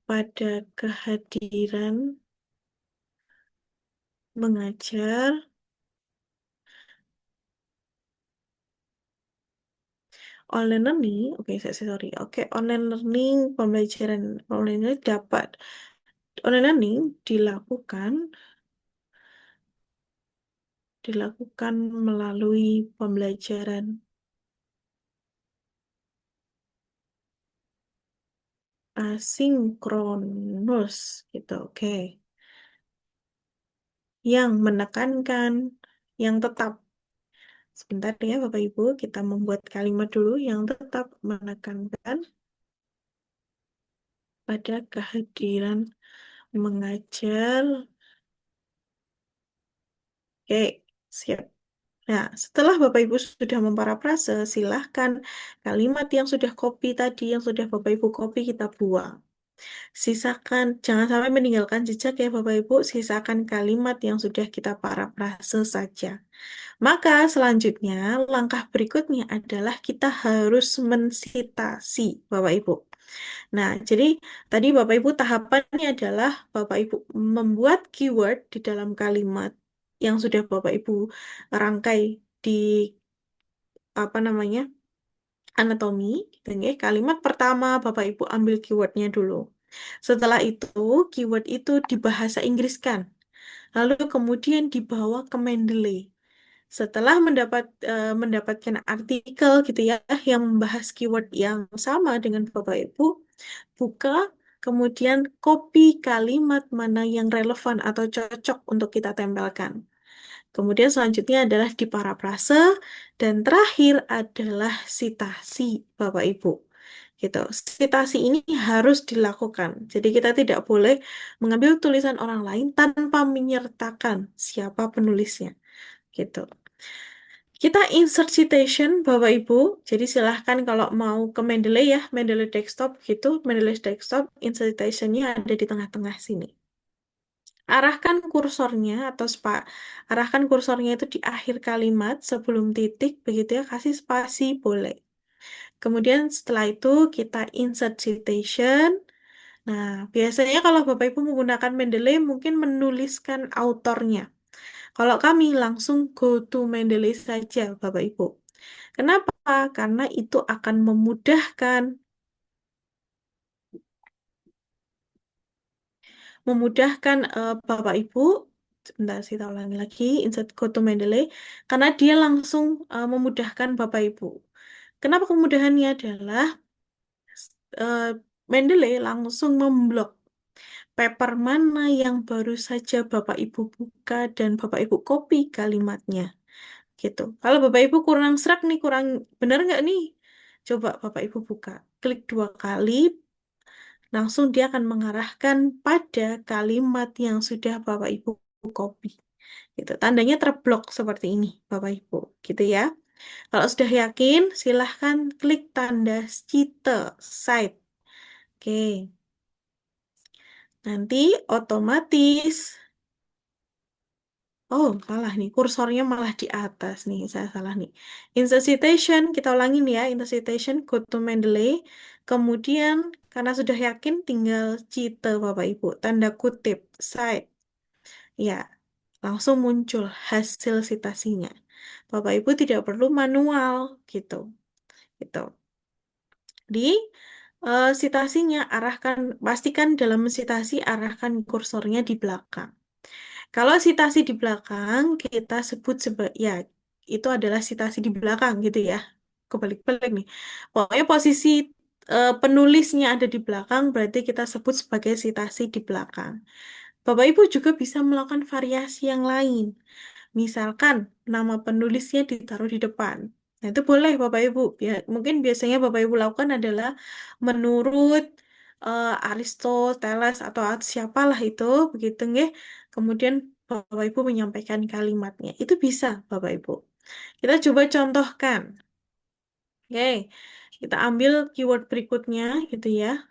pada kehadiran mengajar online learning. Oke, sorry. Oke, online learning pembelajaran online learning online learning dilakukan melalui pembelajaran asinkronus gitu. Oke. Yang menekankan yang tetap. Sebentar ya Bapak Ibu, kita membuat kalimat dulu yang tetap menekankan pada kehadiran mengajar. Oke, siap. Nah, setelah Bapak Ibu sudah memparafrase, silahkan kalimat yang sudah copy tadi, yang sudah Bapak Ibu copy kita buang. Sisakan, jangan sampai meninggalkan jejak ya Bapak Ibu, sisakan kalimat yang sudah kita parafrase saja. Maka selanjutnya, langkah berikutnya adalah kita harus mensitasi Bapak Ibu. Nah, jadi tadi Bapak Ibu tahapannya adalah Bapak Ibu membuat keyword di dalam kalimat yang sudah Bapak Ibu rangkai di apa namanya anatomi, gitu ya. Kalimat pertama Bapak Ibu ambil keywordnya dulu. Setelah itu, keyword itu dibahasa Inggriskan. Lalu kemudian dibawa ke Mendeley. Setelah mendapatkan artikel gitu ya yang membahas keyword yang sama dengan Bapak Ibu, buka, kemudian copy kalimat mana yang relevan atau cocok untuk kita tempelkan. Kemudian selanjutnya adalah diparafrase dan terakhir adalah sitasi Bapak Ibu. Gitu. Sitasi ini harus dilakukan. Jadi kita tidak boleh mengambil tulisan orang lain tanpa menyertakan siapa penulisnya. Gitu. Kita insert citation, Bapak Ibu. Jadi silahkan kalau mau ke Mendeley ya, Mendeley Desktop gitu, Mendeley Desktop, insert citation-nya ada di tengah-tengah sini. Arahkan kursornya atau arahkan kursornya itu di akhir kalimat sebelum titik, begitu ya, kasih spasi boleh. Kemudian setelah itu kita insert citation. Nah, biasanya kalau Bapak Ibu menggunakan Mendeley mungkin menuliskan autornya. Kalau kami langsung go to Mendeley saja, Bapak Ibu. Kenapa? Karena itu akan memudahkan Bapak Ibu. Sebentar, saya ulangi lagi. Insert go to Mendeley. Karena dia langsung memudahkan Bapak Ibu. Kenapa kemudahannya adalah eh, Mendeley langsung memblok paper mana yang baru saja Bapak Ibu buka dan Bapak Ibu copy kalimatnya. Gitu. Kalau Bapak Ibu kurang serak nih, kurang benar nggak nih? Coba Bapak Ibu buka. Klik 2 kali, langsung dia akan mengarahkan pada kalimat yang sudah Bapak Ibu copy. Gitu. Tandanya terblok seperti ini, Bapak Ibu. Gitu ya. Kalau sudah yakin, silahkan klik tanda cite, cite. Oke. Nanti otomatis, oh salah nih, kursornya malah di atas nih, saya salah nih. Insert citation, kita ulangin ya, insert citation, go to Mendeley. Kemudian, karena sudah yakin, tinggal cite Bapak Ibu, tanda kutip, cite. Ya, langsung muncul hasil citasinya. Bapak Ibu tidak perlu manual gitu. Gitu. Di Sitasinya arahkan, pastikan dalam sitasi arahkan kursornya di belakang. Kalau sitasi di belakang, kita sebut sebagai, ya, itu adalah sitasi di belakang gitu ya. Kebalik-balik nih. Pokoknya posisi penulisnya ada di belakang, berarti kita sebut sebagai sitasi di belakang. Bapak Ibu juga bisa melakukan variasi yang lain. Misalkan nama penulisnya ditaruh di depan. Nah, itu boleh Bapak Ibu. Mungkin biasanya Bapak Ibu lakukan adalah menurut Aristoteles atau siapalah itu, begitu nggih. Kemudian Bapak Ibu menyampaikan kalimatnya. Itu bisa Bapak Ibu. Kita coba contohkan. Oke, kita ambil keyword berikutnya gitu ya.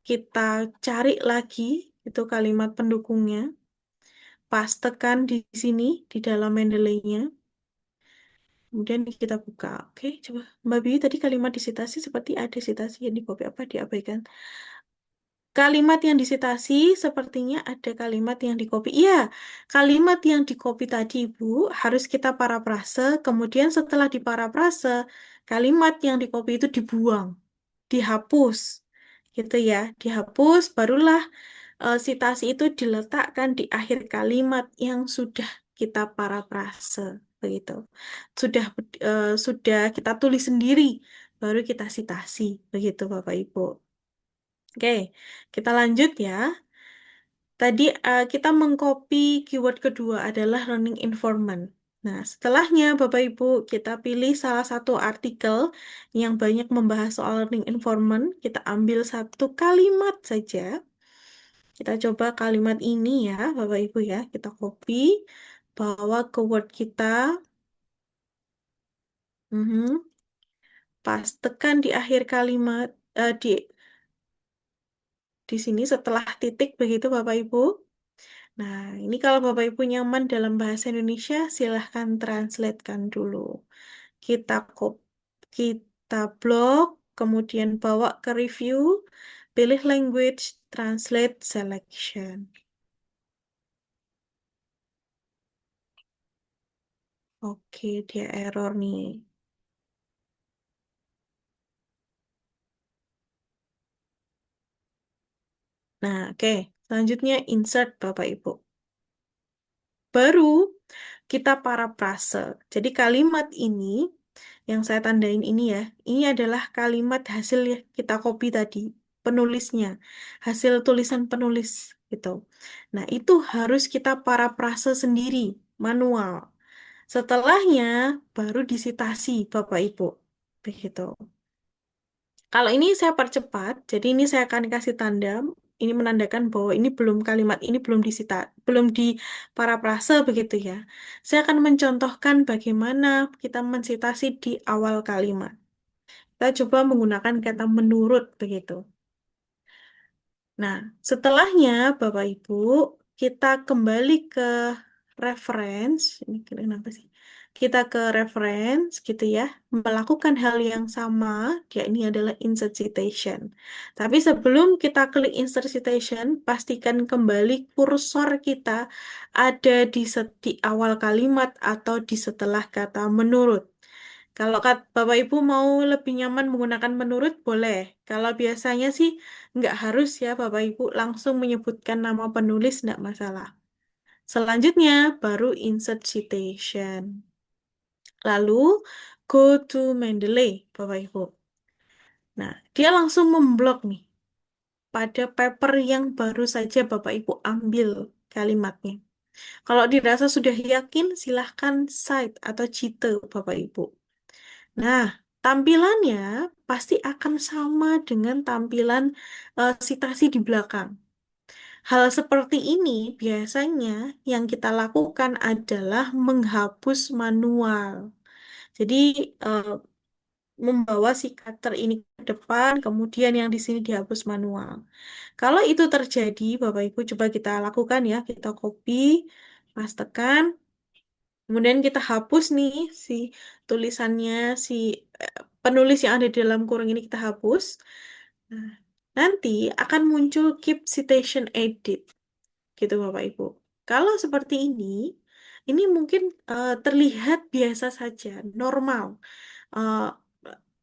Kita cari lagi itu kalimat pendukungnya. Pastekan di sini di dalam Mendeley-nya. Kemudian kita buka. Oke, coba. Mbak Bibi tadi kalimat disitasi seperti ada sitasi yang di copy apa diabaikan. Kalimat yang disitasi sepertinya ada kalimat yang di copy. Iya, kalimat yang di copy tadi Ibu harus kita parafrase. Kemudian setelah diparafrase, kalimat yang di copy itu dibuang, dihapus. Gitu ya, dihapus barulah sitasi itu diletakkan di akhir kalimat yang sudah kita parafrase begitu. Sudah kita tulis sendiri baru kita sitasi begitu Bapak Ibu. Oke, kita lanjut ya. Tadi kita mengcopy keyword kedua adalah learning informant. Nah, setelahnya Bapak Ibu kita pilih salah satu artikel yang banyak membahas soal learning informant, kita ambil satu kalimat saja. Kita coba kalimat ini ya, Bapak Ibu ya. Kita copy, bawa ke Word kita. Mhm. Pastekan di akhir kalimat, di sini setelah titik begitu Bapak Ibu. Nah, ini kalau Bapak Ibu nyaman dalam bahasa Indonesia, silahkan translatekan dulu. Kita kita blok, kemudian bawa ke review, pilih language, translate, selection. Oke, dia error nih. Nah, oke. Selanjutnya insert Bapak Ibu. Baru kita parafrase. Jadi kalimat ini yang saya tandain ini ya, ini adalah kalimat hasil yang kita copy tadi, penulisnya, hasil tulisan penulis gitu. Nah, itu harus kita parafrase sendiri, manual. Setelahnya baru disitasi Bapak Ibu. Begitu. Kalau ini saya percepat, jadi ini saya akan kasih tanda, ini menandakan bahwa ini belum kalimat ini belum disita, belum di parafrase begitu ya. Saya akan mencontohkan bagaimana kita mensitasi di awal kalimat. Kita coba menggunakan kata menurut begitu. Nah, setelahnya Bapak Ibu, kita kembali ke reference. Ini kenapa sih? Kita ke reference gitu ya, melakukan hal yang sama, dia ini adalah insert citation. Tapi sebelum kita klik insert citation, pastikan kembali kursor kita ada di awal kalimat atau di setelah kata menurut. Kalau Bapak Ibu mau lebih nyaman menggunakan menurut, boleh. Kalau biasanya sih nggak harus ya Bapak Ibu langsung menyebutkan nama penulis, nggak masalah. Selanjutnya baru insert citation. Lalu go to Mendeley, Bapak Ibu. Nah, dia langsung memblok nih pada paper yang baru saja Bapak Ibu ambil kalimatnya. Kalau dirasa sudah yakin, silahkan cite atau cite Bapak Ibu. Nah, tampilannya pasti akan sama dengan tampilan sitasi di belakang. Hal seperti ini biasanya yang kita lakukan adalah menghapus manual. Jadi, eh, membawa si cutter ini ke depan, kemudian yang di sini dihapus manual. Kalau itu terjadi, Bapak Ibu coba kita lakukan ya, kita copy, pastekan, kemudian kita hapus nih si tulisannya, si eh, penulis yang ada di dalam kurung ini kita hapus. Nah, nanti akan muncul keep citation edit, gitu Bapak Ibu. Kalau seperti ini mungkin terlihat biasa saja, normal. Eh,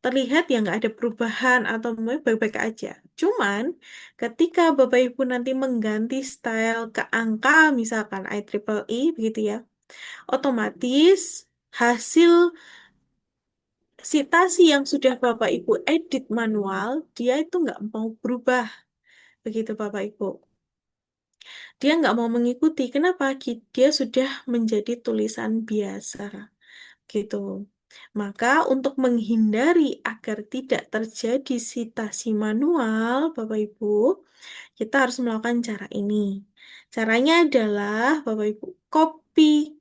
terlihat ya nggak ada perubahan atau baik-baik aja. Cuman ketika Bapak Ibu nanti mengganti style ke angka, misalkan IEEE begitu ya, otomatis hasil sitasi yang sudah Bapak Ibu edit manual, dia itu nggak mau berubah. Begitu Bapak Ibu. Dia nggak mau mengikuti. Kenapa? Dia sudah menjadi tulisan biasa. Gitu. Maka untuk menghindari agar tidak terjadi sitasi manual, Bapak Ibu, kita harus melakukan cara ini. Caranya adalah Bapak Ibu copy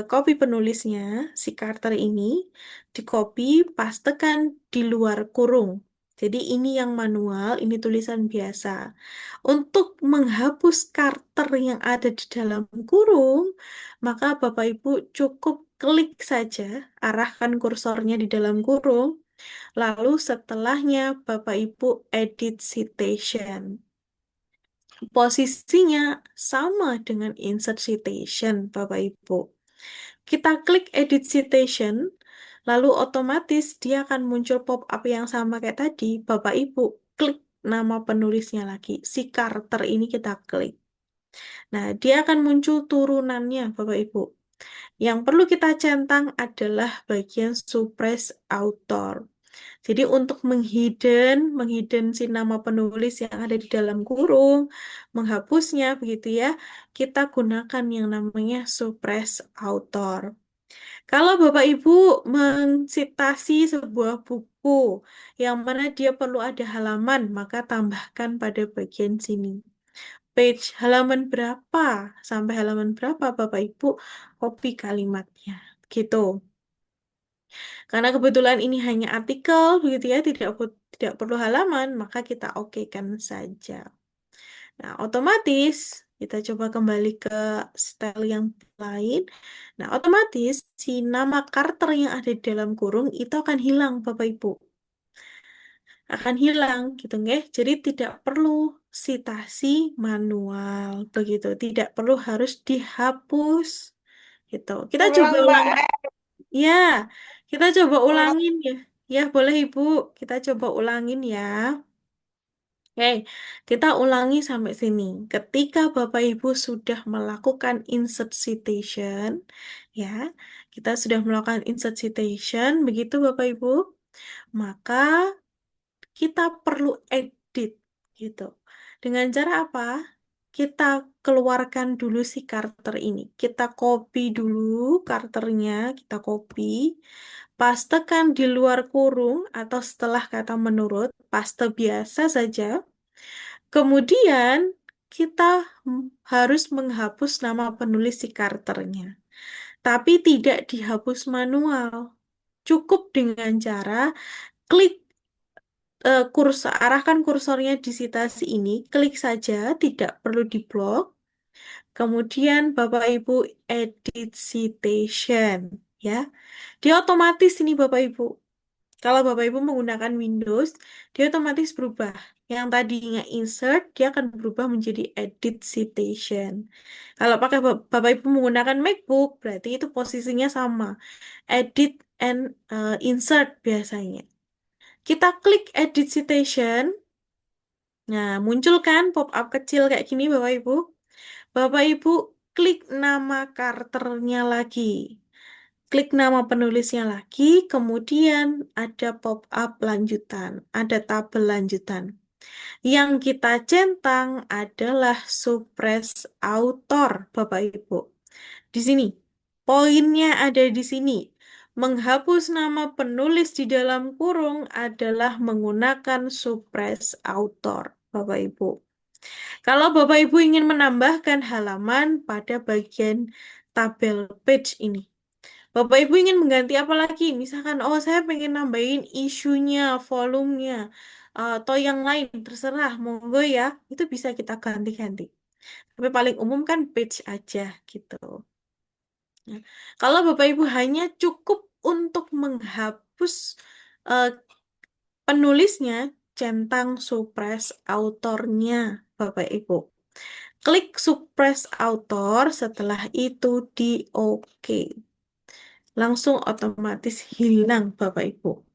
copy penulisnya si Carter ini di copy pastekan di luar kurung. Jadi ini yang manual, ini tulisan biasa. Untuk menghapus Carter yang ada di dalam kurung, maka Bapak Ibu cukup klik saja, arahkan kursornya di dalam kurung, lalu setelahnya Bapak Ibu edit citation. Posisinya sama dengan insert citation, Bapak Ibu. Kita klik edit citation, lalu otomatis dia akan muncul pop-up yang sama kayak tadi. Bapak Ibu klik nama penulisnya lagi. Si Carter ini kita klik. Nah, dia akan muncul turunannya, Bapak Ibu. Yang perlu kita centang adalah bagian suppress author. Jadi untuk menghidden si nama penulis yang ada di dalam kurung, menghapusnya begitu ya, kita gunakan yang namanya suppress author. Kalau Bapak Ibu mensitasi sebuah buku yang mana dia perlu ada halaman, maka tambahkan pada bagian sini. Page halaman berapa sampai halaman berapa Bapak Ibu copy kalimatnya. Gitu. Karena kebetulan ini hanya artikel, begitu ya, tidak perlu halaman, maka kita okekan saja. Nah, otomatis kita coba kembali ke style yang lain. Nah, otomatis si nama Carter yang ada di dalam kurung itu akan hilang, Bapak Ibu. Akan hilang, gitu nggih. Jadi tidak perlu sitasi manual, begitu. Tidak perlu harus dihapus, gitu. Kita coba Ulang, ulang. Mbak. Ya, kita coba Ulang. ulangin ya. Ya, boleh Ibu. Kita coba ulangin ya. Oke, kita ulangi sampai sini. Ketika Bapak Ibu sudah melakukan insert citation, ya, kita sudah melakukan insert citation, begitu Bapak Ibu, maka kita perlu edit, gitu. Dengan cara apa? Kita keluarkan dulu si Carter ini. Kita copy dulu Carternya, kita copy, pastekan di luar kurung atau setelah kata menurut, paste biasa saja. Kemudian kita harus menghapus nama penulis si Carternya. Tapi tidak dihapus manual. Cukup dengan cara klik kursor, arahkan kursornya di sitasi ini, klik saja, tidak perlu diblok. Kemudian Bapak Ibu edit citation, ya. Dia otomatis ini Bapak Ibu. Kalau Bapak Ibu menggunakan Windows, dia otomatis berubah. Yang tadinya insert, dia akan berubah menjadi edit citation. Kalau pakai Bapak Ibu menggunakan MacBook, berarti itu posisinya sama. Edit and insert biasanya. Kita klik edit citation. Nah, muncul kan pop-up kecil kayak gini Bapak Ibu. Bapak Ibu klik nama karakternya lagi. Klik nama penulisnya lagi, kemudian ada pop-up lanjutan, ada tabel lanjutan. Yang kita centang adalah suppress author, Bapak Ibu. Di sini, poinnya ada di sini. Menghapus nama penulis di dalam kurung adalah menggunakan suppress author, Bapak Ibu. Kalau Bapak Ibu ingin menambahkan halaman pada bagian tabel page ini, Bapak Ibu ingin mengganti apa lagi? Misalkan, oh saya pengen nambahin isunya, volumenya, atau yang lain, terserah, monggo ya. Itu bisa kita ganti-ganti. Tapi paling umum kan page aja gitu. Nah, kalau Bapak Ibu hanya cukup untuk menghapus eh, penulisnya, centang suppress autornya, Bapak Ibu. Klik suppress author, setelah itu di OK. Langsung otomatis hilang Bapak Ibu.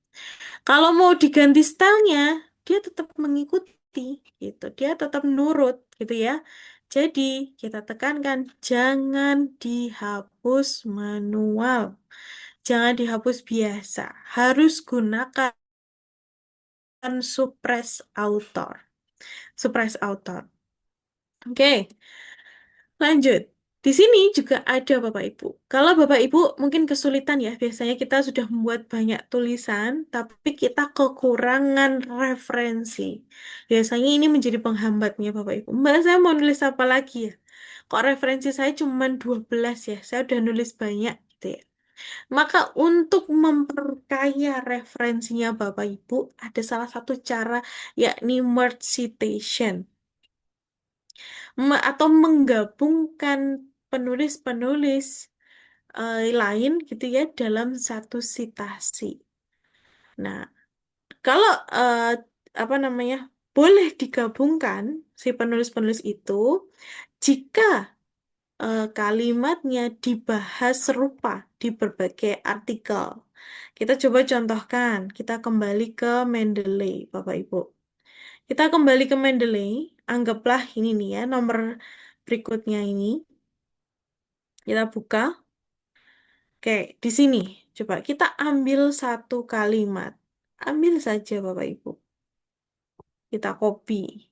Kalau mau diganti stylenya, dia tetap mengikuti gitu. Dia tetap nurut gitu ya. Jadi kita tekankan jangan dihapus manual. Jangan dihapus biasa. Harus gunakan suppress author. Suppress author. Oke. Lanjut. Di sini juga ada Bapak Ibu. Kalau Bapak Ibu mungkin kesulitan ya, biasanya kita sudah membuat banyak tulisan, tapi kita kekurangan referensi. Biasanya ini menjadi penghambatnya Bapak Ibu. Mbak, saya mau nulis apa lagi ya? Kok referensi saya cuma 12 ya? Saya udah nulis banyak gitu ya. Maka untuk memperkaya referensinya Bapak Ibu, ada salah satu cara yakni merge citation atau menggabungkan penulis-penulis lain gitu ya dalam satu sitasi. Nah, kalau apa namanya boleh digabungkan si penulis-penulis itu jika kalimatnya dibahas serupa di berbagai artikel. Kita coba contohkan, kita kembali ke Mendeley, Bapak Ibu. Kita kembali ke Mendeley, anggaplah ini nih ya, nomor berikutnya ini. Kita buka. Oke, di sini. Coba kita ambil satu kalimat. Ambil saja Bapak Ibu. Kita copy.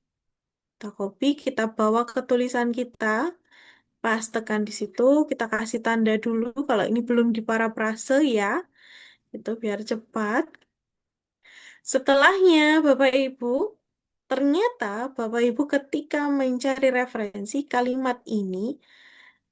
Kita copy, kita bawa ke tulisan kita. Pastekan di situ, kita kasih tanda dulu kalau ini belum diparafrase ya. Itu biar cepat. Setelahnya Bapak Ibu, ternyata Bapak Ibu ketika mencari referensi kalimat ini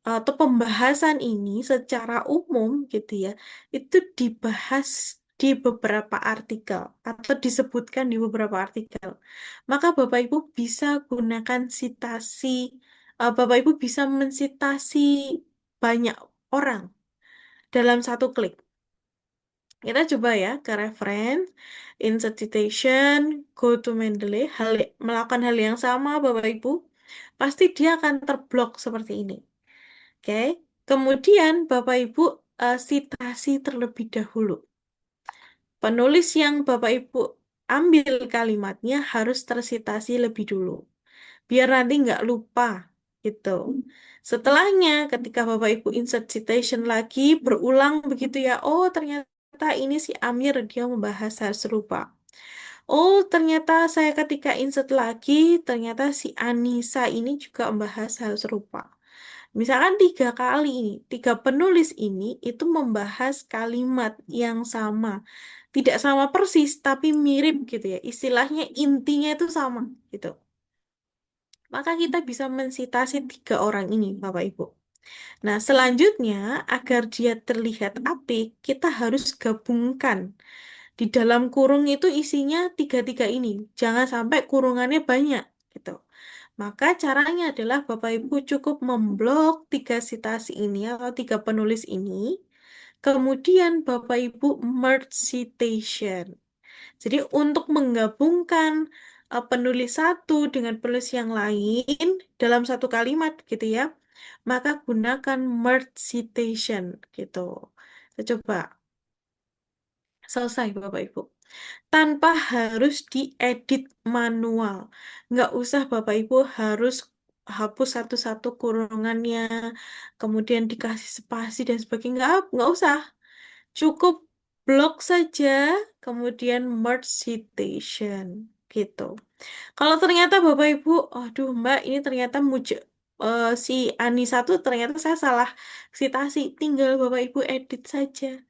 atau pembahasan ini secara umum gitu ya, itu dibahas di beberapa artikel atau disebutkan di beberapa artikel. Maka Bapak Ibu bisa gunakan sitasi, Bapak Ibu bisa mensitasi banyak orang dalam satu klik. Kita coba ya ke reference, insert citation, go to Mendeley, melakukan hal yang sama Bapak Ibu, pasti dia akan terblok seperti ini. Oke, kemudian Bapak Ibu sitasi terlebih dahulu. Penulis yang Bapak Ibu ambil kalimatnya harus tersitasi lebih dulu, biar nanti nggak lupa gitu. Setelahnya, ketika Bapak Ibu insert citation lagi, berulang begitu ya, oh ternyata ini si Amir dia membahas hal serupa. Oh, ternyata saya ketika insert lagi, ternyata si Anissa ini juga membahas hal serupa. Misalkan 3 kali ini, 3 penulis ini itu membahas kalimat yang sama. Tidak sama persis, tapi mirip gitu ya. Istilahnya intinya itu sama gitu. Maka kita bisa mensitasi 3 orang ini, Bapak Ibu. Nah, selanjutnya, agar dia terlihat apik, kita harus gabungkan. Di dalam kurung itu isinya 3-3 ini. Jangan sampai kurungannya banyak gitu. Maka caranya adalah Bapak Ibu cukup memblok 3 sitasi ini atau 3 penulis ini. Kemudian Bapak Ibu merge citation. Jadi untuk menggabungkan penulis satu dengan penulis yang lain dalam satu kalimat gitu ya, maka gunakan merge citation gitu. Kita coba. Selesai Bapak Ibu. Tanpa harus diedit manual. Nggak usah Bapak Ibu harus hapus satu-satu kurungannya, kemudian dikasih spasi dan sebagainya. Nggak usah. Cukup blok saja, kemudian merge citation. Gitu. Kalau ternyata Bapak Ibu, aduh Mbak, ini ternyata si Ani satu ternyata saya salah citasi. Tinggal Bapak Ibu edit saja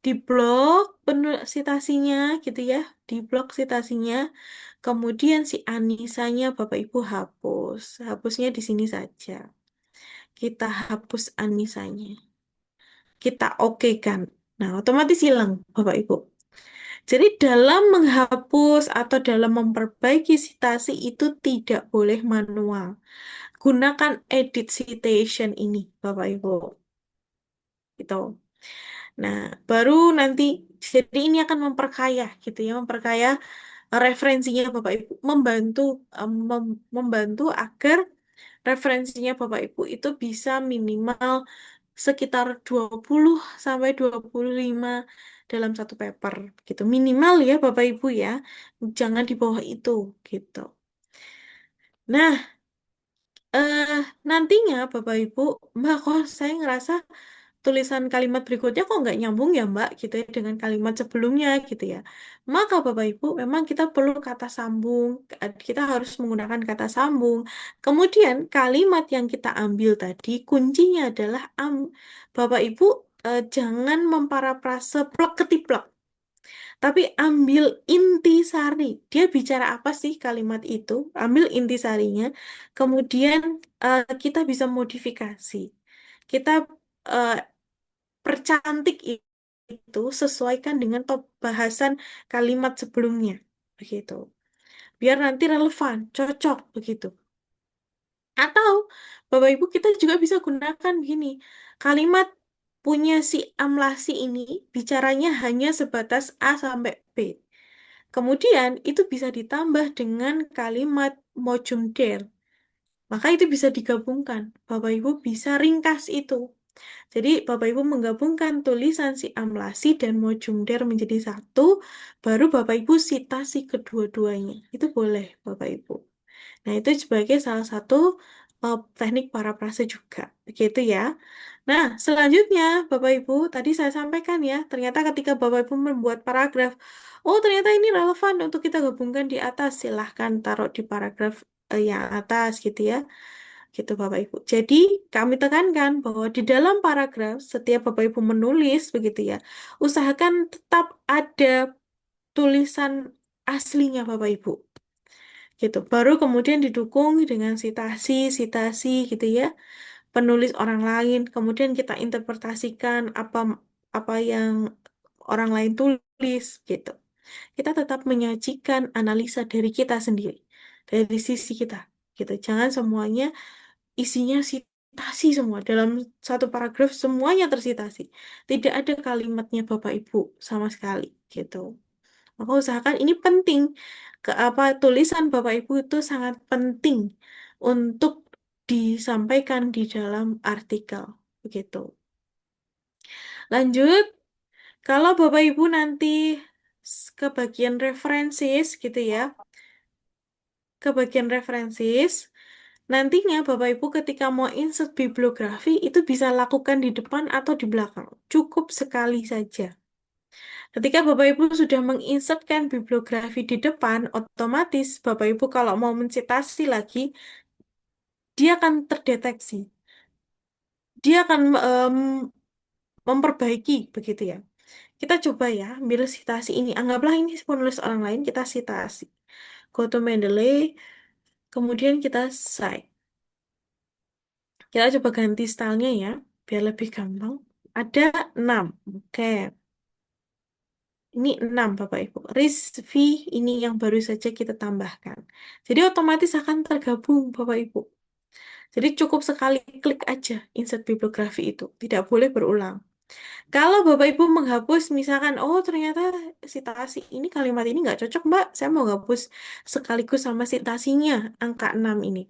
di blok penuh citasinya gitu ya, di blok citasinya, kemudian si Anisanya Bapak Ibu hapusnya di sini saja, kita hapus Anisanya, kita oke kan, nah otomatis hilang Bapak Ibu. Jadi dalam menghapus atau dalam memperbaiki citasi itu tidak boleh manual, gunakan edit citation ini Bapak Ibu gitu. Nah, baru nanti, jadi ini akan memperkaya gitu ya, memperkaya referensinya Bapak Ibu, membantu agar referensinya Bapak Ibu itu bisa minimal sekitar 20 sampai 25 dalam satu paper gitu. Minimal ya Bapak Ibu ya, jangan di bawah itu gitu. Nah, eh nantinya Bapak Ibu, Mbak kok saya ngerasa tulisan kalimat berikutnya kok nggak nyambung ya Mbak gitu ya dengan kalimat sebelumnya gitu ya. Maka Bapak Ibu memang kita perlu kata sambung, kita harus menggunakan kata sambung. Kemudian kalimat yang kita ambil tadi kuncinya adalah Bapak Ibu jangan memparafrase plek ketiplek. Tapi ambil intisari. Dia bicara apa sih kalimat itu? Ambil intisarinya. Kemudian kita bisa modifikasi. Kita eh, percantik itu sesuaikan dengan top bahasan kalimat sebelumnya. Begitu. Biar nanti relevan, cocok begitu. Atau Bapak Ibu kita juga bisa gunakan gini. Kalimat punya si amlasi ini bicaranya hanya sebatas A sampai B. Kemudian itu bisa ditambah dengan kalimat mojumder. Maka itu bisa digabungkan. Bapak Ibu bisa ringkas itu. Jadi Bapak Ibu menggabungkan tulisan si amlasi dan mojumder menjadi satu, baru Bapak Ibu sitasi kedua-duanya. Itu boleh Bapak Ibu. Nah, itu sebagai salah satu teknik parafrase juga. Begitu ya. Nah, selanjutnya Bapak Ibu, tadi saya sampaikan ya, ternyata ketika Bapak Ibu membuat paragraf, oh ternyata ini relevan untuk kita gabungkan di atas, silahkan taruh di paragraf yang atas gitu ya. Gitu Bapak Ibu. Jadi, kami tekankan bahwa di dalam paragraf, setiap Bapak Ibu menulis begitu ya, usahakan tetap ada tulisan aslinya Bapak Ibu gitu. Baru kemudian didukung dengan sitasi gitu ya, penulis orang lain. Kemudian kita interpretasikan apa apa yang orang lain tulis gitu. Kita tetap menyajikan analisa dari kita sendiri, dari sisi kita gitu. Jangan semuanya isinya sitasi semua dalam satu paragraf semuanya tersitasi. Tidak ada kalimatnya Bapak Ibu sama sekali gitu. Maka usahakan ini penting. Ke apa tulisan Bapak Ibu itu sangat penting untuk disampaikan di dalam artikel. Begitu. Lanjut, kalau Bapak Ibu nanti ke bagian references gitu ya. Ke bagian references, nantinya Bapak Ibu ketika mau insert bibliografi itu bisa lakukan di depan atau di belakang. Cukup sekali saja. Ketika Bapak Ibu sudah menginsertkan bibliografi di depan, otomatis Bapak Ibu kalau mau mensitasi lagi, dia akan terdeteksi. Dia akan memperbaiki, begitu ya. Kita coba ya, ambil sitasi ini. Anggaplah ini penulis orang lain, kita sitasi. Go to Mendeley, kemudian kita cite. Kita coba ganti stylenya ya, biar lebih gampang. Ada 6. Oke. Ini 6 Bapak Ibu. RISV ini yang baru saja kita tambahkan. Jadi otomatis akan tergabung Bapak Ibu. Jadi cukup sekali klik aja insert bibliografi itu. Tidak boleh berulang. Kalau Bapak Ibu menghapus misalkan, oh ternyata sitasi ini kalimat ini nggak cocok Mbak. Saya mau hapus sekaligus sama sitasinya angka 6 ini.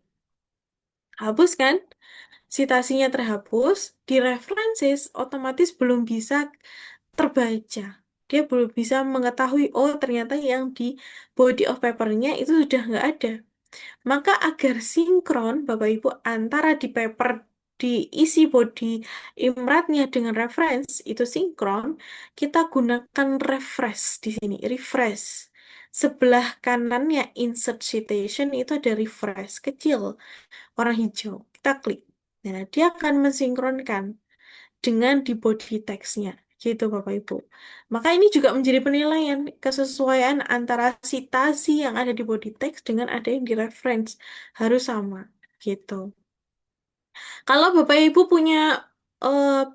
Hapus kan? Sitasinya terhapus, di references otomatis belum bisa terbaca. Dia belum bisa mengetahui, oh ternyata yang di body of papernya itu sudah nggak ada. Maka agar sinkron, Bapak Ibu, antara di paper, di isi body imratnya dengan reference, itu sinkron, kita gunakan refresh di sini, refresh. Sebelah kanannya insert citation itu ada refresh kecil, warna hijau. Kita klik. Nah, dia akan mensinkronkan dengan di body text-nya. Gitu, Bapak Ibu. Maka ini juga menjadi penilaian kesesuaian antara citasi yang ada di body text dengan ada yang di reference. Harus sama. Gitu. Kalau Bapak Ibu punya eh,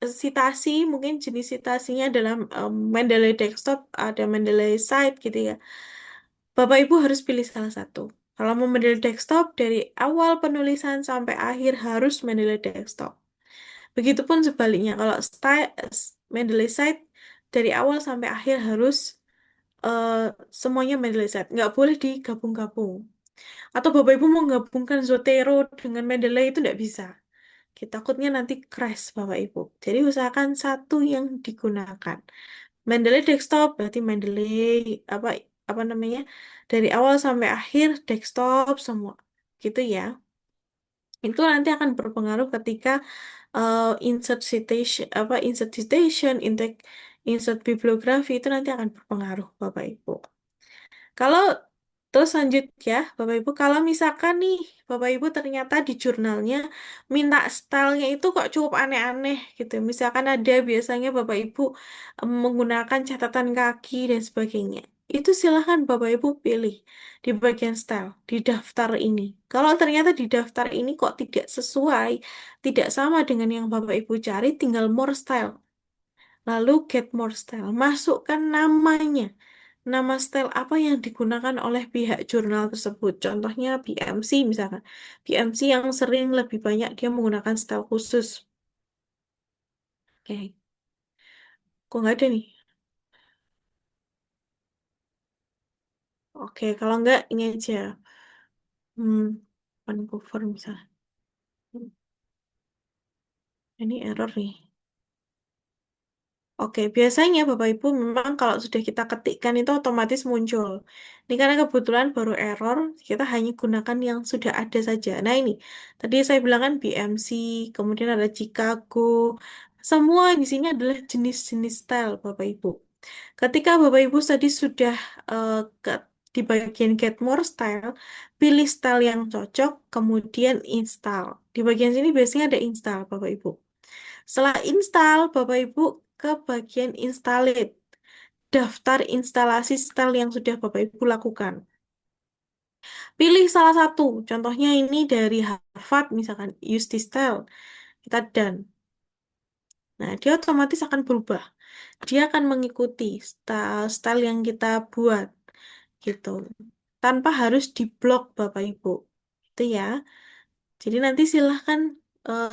citasi, mungkin jenis citasinya dalam Mendeley Desktop, ada Mendeley Site gitu ya. Bapak Ibu harus pilih salah satu. Kalau mau Mendeley Desktop, dari awal penulisan sampai akhir harus Mendeley Desktop. Begitupun sebaliknya, kalau Mendeley Site, dari awal sampai akhir harus eh, semuanya Mendeley Site. Nggak boleh digabung-gabung. Atau Bapak Ibu mau menggabungkan Zotero dengan Mendeley itu nggak bisa. Takutnya nanti crash Bapak Ibu. Jadi usahakan satu yang digunakan. Mendeley desktop berarti Mendeley apa apa namanya? Dari awal sampai akhir desktop semua. Gitu ya. Itu nanti akan berpengaruh ketika insert citation insert citation, insert bibliografi itu nanti akan berpengaruh Bapak Ibu. Kalau terus lanjut ya, Bapak Ibu, kalau misalkan nih Bapak Ibu ternyata di jurnalnya minta stylenya itu kok cukup aneh-aneh gitu. Misalkan ada biasanya Bapak Ibu menggunakan catatan kaki dan sebagainya. Itu silahkan Bapak Ibu pilih di bagian style, di daftar ini. Kalau ternyata di daftar ini kok tidak sesuai, tidak sama dengan yang Bapak Ibu cari, tinggal more style. Lalu get more style, masukkan namanya. Nama style apa yang digunakan oleh pihak jurnal tersebut. Contohnya BMC misalkan. BMC yang sering lebih banyak dia menggunakan style khusus. Oke, kok nggak ada nih? Oke, kalau nggak ini aja. Vancouver misalnya. Ini error nih. Oke, biasanya Bapak Ibu memang kalau sudah kita ketikkan itu otomatis muncul. Ini karena kebetulan baru error, kita hanya gunakan yang sudah ada saja. Nah ini, tadi saya bilang kan BMC, kemudian ada Chicago. Semua di sini adalah jenis-jenis style Bapak Ibu. Ketika Bapak Ibu tadi sudah eh, ke- di bagian Get More Style, pilih style yang cocok, kemudian install. Di bagian sini biasanya ada install Bapak Ibu. Setelah install, Bapak Ibu ke bagian install it. Daftar instalasi style yang sudah Bapak Ibu lakukan. Pilih salah satu. Contohnya ini dari Harvard, misalkan use this style. Kita done. Nah, dia otomatis akan berubah. Dia akan mengikuti style yang kita buat. Gitu. Tanpa harus diblok Bapak Ibu. Itu ya. Jadi nanti silahkan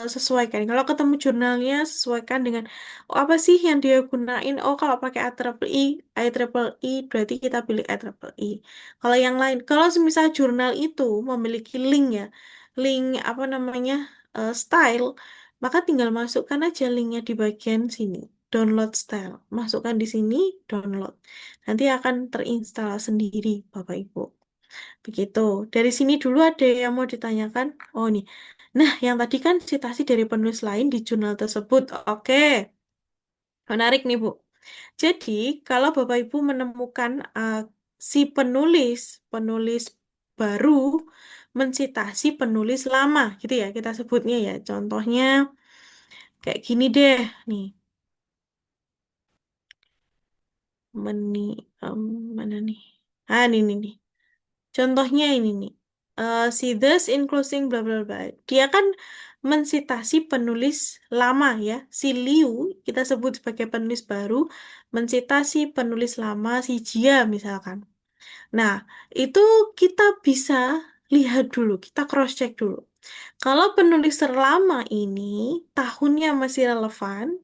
sesuaikan. Kalau ketemu jurnalnya, sesuaikan dengan oh, apa sih yang dia gunain. Oh, kalau pakai IEEE berarti kita pilih IEEE. Kalau yang lain, kalau semisal jurnal itu memiliki link ya, link apa namanya style, maka tinggal masukkan aja linknya di bagian sini. Download style. Masukkan di sini, download. Nanti akan terinstall sendiri, Bapak Ibu. Begitu. Dari sini dulu ada yang mau ditanyakan? Oh, nih. Nah, yang tadi kan citasi dari penulis lain di jurnal tersebut. Oke, menarik nih, Bu. Jadi, kalau Bapak Ibu menemukan si penulis baru mensitasi penulis lama, gitu ya, kita sebutnya ya. Contohnya kayak gini deh, nih. Meni, em, mana nih? Ah, ini nih. Contohnya ini nih. Si thus including bla bla bla. Dia kan mensitasi penulis lama ya. Si Liu kita sebut sebagai penulis baru, mensitasi penulis lama si Jia misalkan. Nah, itu kita bisa lihat dulu, kita cross check dulu. Kalau penulis terlama ini tahunnya masih relevan,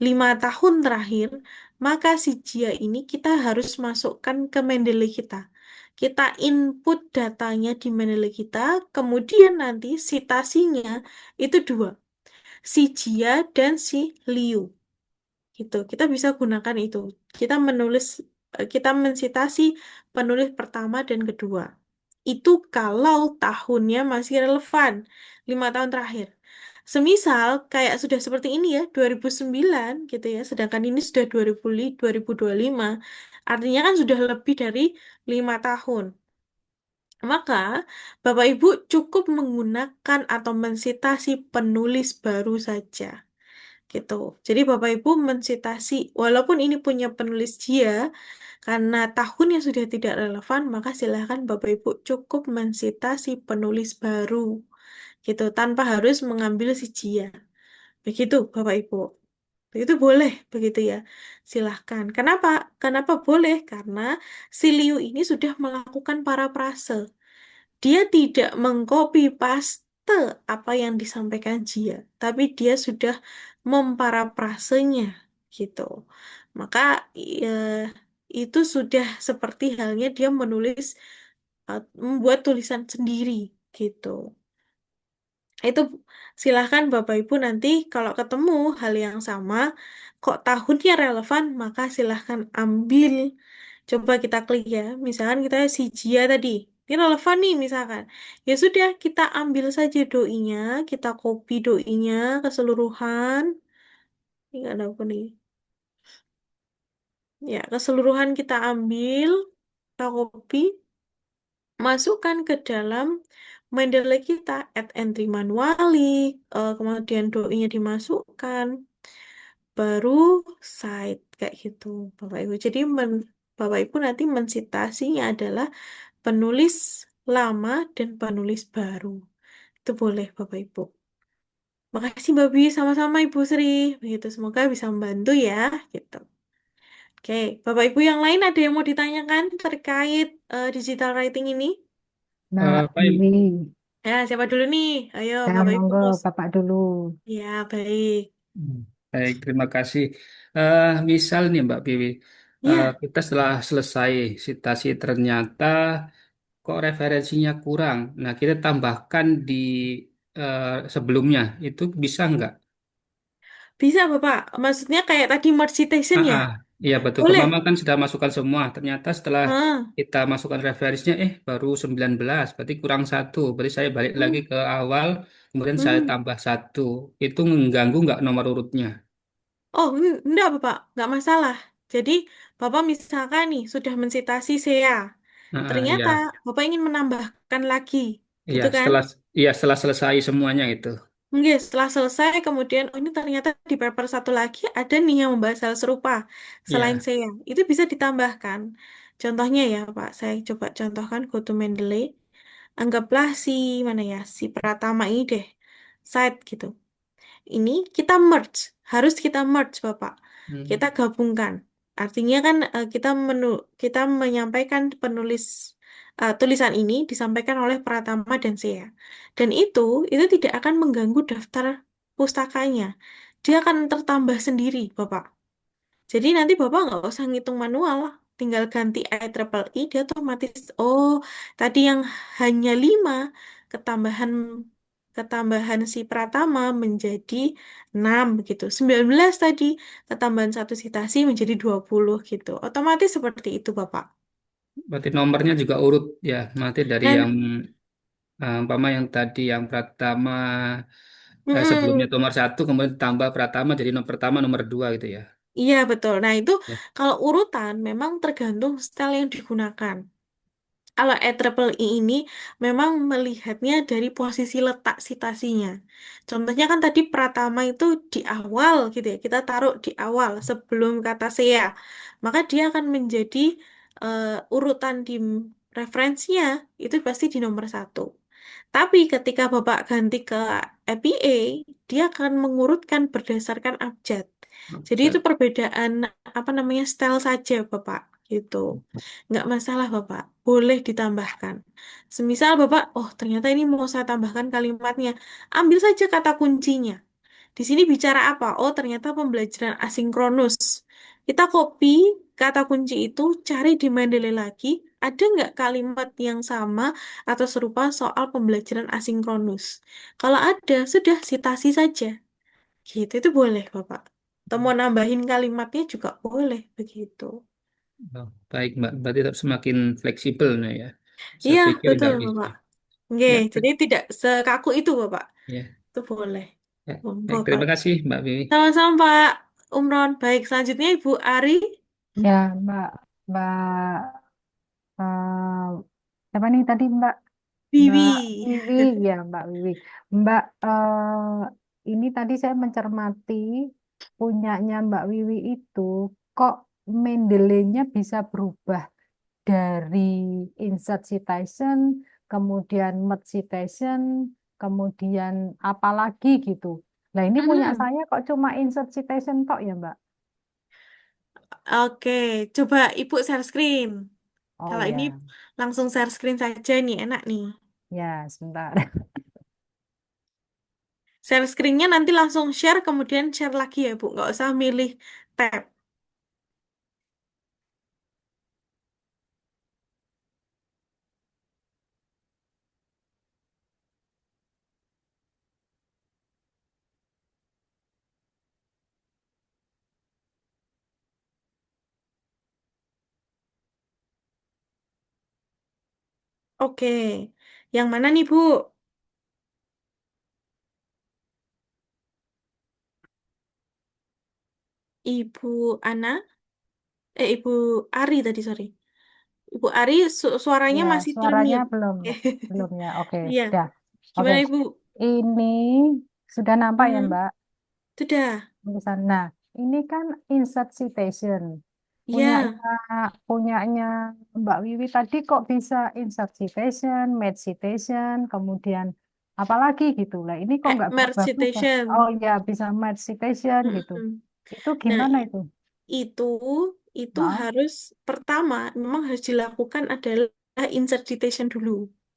5 tahun terakhir, maka si Jia ini kita harus masukkan ke Mendeley kita. Kita input datanya di Mendeley kita, kemudian nanti citasinya itu dua, si Jia dan si Liu. Gitu. Kita bisa gunakan itu. Kita mensitasi penulis pertama dan kedua. Itu kalau tahunnya masih relevan, 5 tahun terakhir. Semisal kayak sudah seperti ini ya, 2009 gitu ya, sedangkan ini sudah 2025, artinya kan sudah lebih dari 5 tahun. Maka Bapak Ibu cukup menggunakan atau mensitasi penulis baru saja gitu. Jadi Bapak Ibu mensitasi, walaupun ini punya penulis dia, karena tahunnya sudah tidak relevan, maka silahkan Bapak Ibu cukup mensitasi penulis baru, gitu, tanpa harus mengambil si dia. Begitu Bapak Ibu. Begitu boleh, begitu ya. Silahkan. Kenapa? Kenapa boleh? Karena si Liu ini sudah melakukan parafrase. Dia tidak mengcopy paste apa yang disampaikan Jia, tapi dia sudah memparafrasenya gitu. Maka itu sudah seperti halnya dia membuat tulisan sendiri gitu. Itu silahkan Bapak Ibu nanti kalau ketemu hal yang sama, kok tahunnya relevan, maka silahkan ambil. Coba kita klik ya. Misalkan kita si Jia tadi. Ini relevan nih misalkan. Ya sudah, kita ambil saja doinya, kita copy doinya keseluruhan. Ini nggak ada apa nih. Ya, keseluruhan kita ambil, kita copy, masukkan ke dalam Mendeley kita, add entry manually, kemudian doinya dimasukkan, baru site kayak gitu, Bapak Ibu. Jadi Bapak Ibu nanti mensitasinya adalah penulis lama dan penulis baru. Itu boleh Bapak Ibu. Makasih Mbak Bi, sama-sama Ibu Sri. Begitu, semoga bisa membantu ya, gitu. Oke, Bapak Ibu yang lain ada yang mau ditanyakan terkait digital writing ini? Mbak Baik. Wiwi, Ya, siapa dulu nih? Ayo, ya Bapak Ibu. monggo Bapak dulu. Ya, baik. Hmm. Baik, terima kasih. Misal nih Mbak Piwi, Ya, kita setelah selesai citasi ternyata kok referensinya kurang. Nah, kita tambahkan di eh, sebelumnya, itu bisa nggak? bisa Bapak. Maksudnya kayak tadi merge citation ya? Iya betul. Boleh. Kemama kan sudah masukkan semua. Ternyata setelah Hah. kita masukkan referensinya, baru 19, berarti kurang satu. Berarti saya balik lagi Hmm. ke awal, kemudian saya Hmm. tambah satu. Itu mengganggu nggak nomor urutnya? Oh, enggak Bapak. Enggak masalah. Jadi, Bapak misalkan nih, sudah mensitasi SEA. Ternyata, Iya. Bapak ingin menambahkan lagi. Iya, Gitu kan? setelah selesai semuanya itu. Mungkin setelah selesai, kemudian, oh ini ternyata di paper satu lagi ada nih yang membahas hal serupa. Selain Iya, SEA. Itu bisa ditambahkan. Contohnya ya Pak, saya coba contohkan go to Mendeley. Anggaplah si, mana ya, si Pratama ini deh. Site gitu. Ini kita merge, harus kita merge, Bapak. Kita Hmm, gabungkan. Artinya kan kita menyampaikan tulisan ini disampaikan oleh Pratama dan Sea. Dan itu tidak akan mengganggu daftar pustakanya. Dia akan tertambah sendiri, Bapak. Jadi nanti Bapak nggak usah ngitung manual, tinggal ganti IEEE, dia otomatis, oh tadi yang hanya 5, ketambahan ketambahan si Pratama menjadi 6 gitu. 19 tadi, ketambahan satu citasi menjadi 20 gitu. Otomatis seperti itu Bapak. berarti nomornya juga urut ya, nanti dari yang Dan, umpama yang tadi yang pertama sebelumnya mm-mm, nomor satu, kemudian tambah Pratama jadi nomor pertama nomor dua gitu ya. iya betul. Nah itu Ya. kalau urutan memang tergantung style yang digunakan. Kalau IEEE ini memang melihatnya dari posisi letak citasinya. Contohnya kan tadi Pratama itu di awal gitu ya, kita taruh di awal sebelum kata sea. Maka dia akan menjadi urutan di referensinya itu pasti di nomor satu. Tapi ketika Bapak ganti ke APA, dia akan mengurutkan berdasarkan abjad. Jadi itu Abjad. perbedaan apa namanya style saja Bapak gitu. Nggak masalah Bapak, boleh ditambahkan. Semisal Bapak, oh ternyata ini mau saya tambahkan kalimatnya. Ambil saja kata kuncinya. Di sini bicara apa? Oh ternyata pembelajaran asinkronus. Kita copy kata kunci itu, cari di Mendeley lagi. Ada nggak kalimat yang sama atau serupa soal pembelajaran asinkronus? Kalau ada, sudah citasi saja. Gitu, itu boleh Bapak. Atau mau nambahin kalimatnya juga boleh begitu. Oh, baik Mbak, berarti tetap semakin fleksibel nih ya. Saya Iya, pikir betul nggak bisa. Bapak. Oke, Ya, jadi tidak sekaku itu, Bapak. ya, Itu boleh. ya. Monggo, Baik, Pak. terima kasih Mbak Wiwi. Sama-sama, Pak Umron. Baik, selanjutnya Ibu Ari Ya Mbak eh, siapa nih tadi Mbak Wiwi. Wiwi, ya Mbak Wiwi. Mbak ini tadi saya mencermati punyanya Mbak Wiwi itu kok Mendeley-nya bisa berubah dari insert citation, kemudian merge citation, kemudian apa lagi gitu. Nah ini punya Mm-mm. saya kok cuma insert citation tok ya Mbak? Oke, coba Ibu share screen. Oh Kalau ini ya, langsung share screen saja nih, enak nih. ya sebentar. Share screen-nya nanti langsung share, kemudian share lagi ya, Bu. Nggak usah milih tab. Oke. Yang mana nih, Bu? Ibu Ana? Ibu Ari tadi, sorry. Ibu Ari, suaranya Ya, masih suaranya termute. belum, belum ya. Oke, Iya. sudah. Oke, Gimana, Ibu? ini sudah nampak ya, Hmm, Mbak. sudah. Tulisan. Nah, ini kan insert citation. Iya. Punyanya, punyanya Mbak Wiwi tadi kok bisa insert citation, match citation, kemudian apalagi gitu lah. Ini kok nggak Merge berubah-berubah. Oh citation. ya, bisa match citation gitu. Mm-mm. Itu Nah, gimana itu? itu itu Nah, harus pertama memang harus dilakukan adalah insert citation dulu.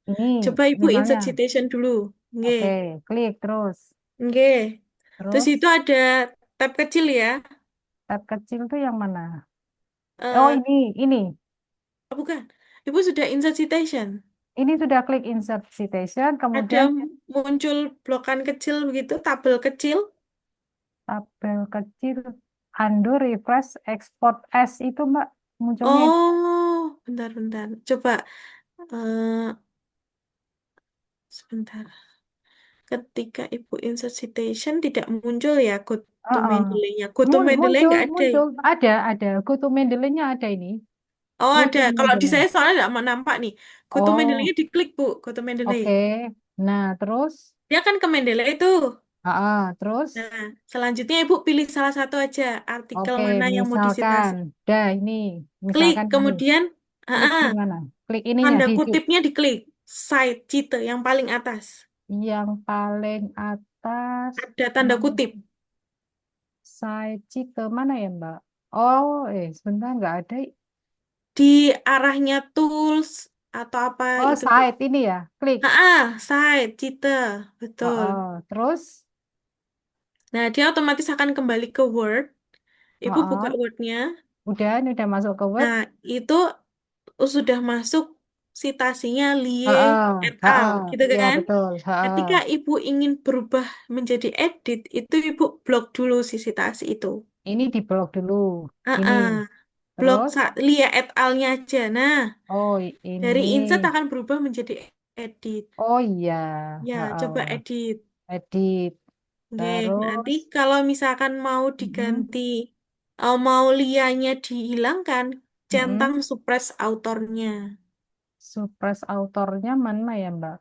ini Coba Ibu misalnya, insert citation dulu. Nggih. oke, klik terus. Nggih. Terus itu Terus ada tab kecil ya. tab kecil tuh yang mana? Oh, Eh, ini. bukan. Ibu sudah insert citation. Ini sudah klik insert citation, Ada kemudian muncul blokan kecil begitu, tabel kecil. tabel kecil, undo, refresh, export as itu Mbak munculnya. Oh, bentar-bentar. Coba sebentar. Ketika Ibu insert citation tidak muncul ya go to Heeh. Mendeley-nya. Go to Mendeley Muncul, nggak ada ya? muncul. Ada. Go to Mendeley-nya ada ini. Oh, Go ada. to Kalau di Mendeley. saya soalnya nggak mau nampak nih. Go to Oh, Mendeley-nya diklik, Bu. Go to Mendeley. oke. Nah, terus, Dia kan ke Mendeley itu. terus, Nah, selanjutnya Ibu pilih salah satu aja artikel oke. mana yang mau Misalkan, disitasi. dah ini, Klik, misalkan ini. kemudian Klik di ah, mana? Klik ininya tanda di kutipnya diklik. Site Cite yang paling atas. yang paling atas. Ada tanda Mana? kutip. Side ke mana ya, Mbak? Oh, sebentar nggak ada. Di arahnya tools atau apa Oh, itu, Bu. side ini ya. Klik. Site Cite. Betul. Terus, Nah, dia otomatis akan kembali ke Word. Ibu buka Word-nya. ini udah masuk ke Word. Nah, itu sudah masuk citasinya Lie et al, gitu Ya kan? betul. Ketika Ibu ingin berubah menjadi edit, itu Ibu blok dulu si citasi itu. Ini diblok dulu. Ini. Blok Terus, Lie et al-nya aja. Nah, oh dari ini. insert akan berubah menjadi edit. Oh iya. Ya, coba edit. Edit. Oke, nanti Terus, kalau misalkan mau mm-mm, diganti, mau lianya dihilangkan, centang mm-mm. suppress autornya. Suppress autornya mana ya, Mbak?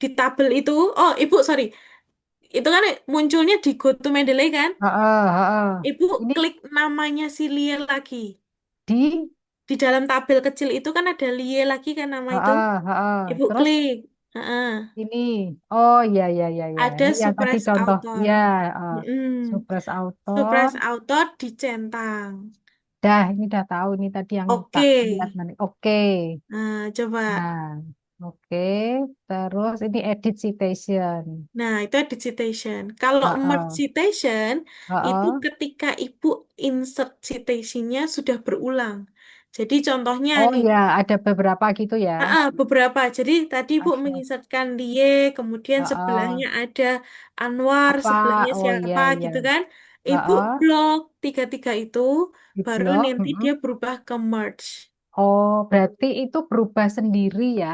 Di tabel itu, oh Ibu, sorry, itu kan munculnya di GoToMendeley kan? Ibu Ini klik namanya si Lia lagi. di, Di dalam tabel kecil itu kan ada Lia lagi kan nama itu. Ibu Terus klik. Heeh. ini, oh iya iya iya iya. Ada Ini yang tadi suppress contoh, author. ya, uh, Mm-mm. suppress author. Suppress author dicentang. Dah, ini udah tahu ini tadi yang tak Oke. lihat nanti. Oke. Nah, coba. Nah, oke. Terus ini edit citation. Nah, itu edit citation. Kalau merge Heeh. citation, itu Heeh. ketika Ibu insert citationnya sudah berulang. Jadi contohnya Oh nih, ya, ada beberapa gitu ya. beberapa. Jadi tadi Ibu Ada. menginsertkan dia, kemudian Heeh. sebelahnya ada Anwar, Apa? sebelahnya Oh iya siapa iya. gitu kan. Ibu Heeh. blok tiga-tiga itu, Di baru blok. nanti dia berubah ke merge. Oh, berarti itu berubah sendiri ya.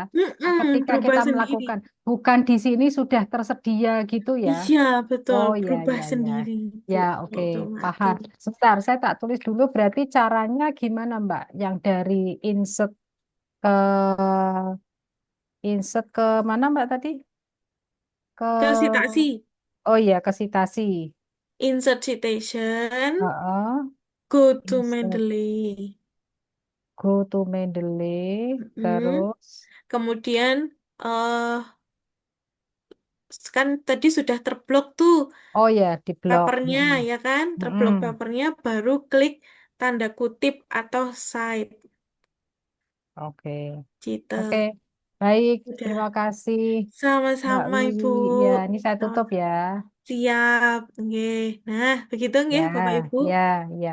Ketika Berubah kita sendiri. melakukan, bukan di sini sudah tersedia gitu ya. Iya, betul. Oh ya Berubah ya ya. sendiri, Bu. Ya, oke, paham. Otomatis. Sebentar, saya tak tulis dulu. Berarti caranya gimana, Mbak? Yang dari ke insert ke mana, Mbak tadi? Ke Ke citasi. Oh iya, ke citasi. Insert citation, Heeh. go to Insert Mendeley. go to Mendeley. Mm. Terus, Kemudian eh kan tadi sudah terblok tuh oh ya, di blok. papernya ya kan, terblok Mm-mm. papernya baru klik tanda kutip atau cite Oke. Oke, cite. baik. Terima Udah. kasih, Mbak Sama-sama Wiwi. Ibu. Ya, ini saya Sama. tutup ya. Siap, nggih. Nah, begitu nggih Bapak Ya, Ibu. ya, ya,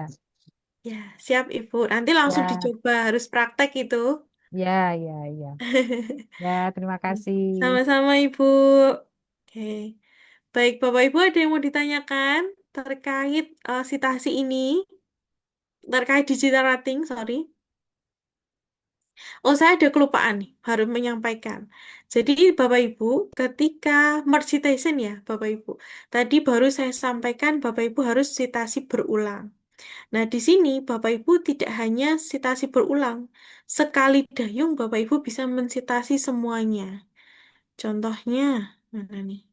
Ya, siap Ibu. Nanti langsung ya, dicoba, harus praktek itu. ya, ya, ya. Ya, terima kasih. Sama-sama Ibu. Oke. Baik, Bapak Ibu ada yang mau ditanyakan terkait sitasi ini, terkait digital writing, sorry. Oh, saya ada kelupaan nih, harus menyampaikan. Jadi, Bapak Ibu, ketika merge citation ya, Bapak Ibu. Tadi baru saya sampaikan, Bapak Ibu harus citasi berulang. Nah, di sini Bapak Ibu tidak hanya citasi berulang. Sekali dayung, Bapak Ibu bisa mensitasi semuanya. Contohnya, mana nih?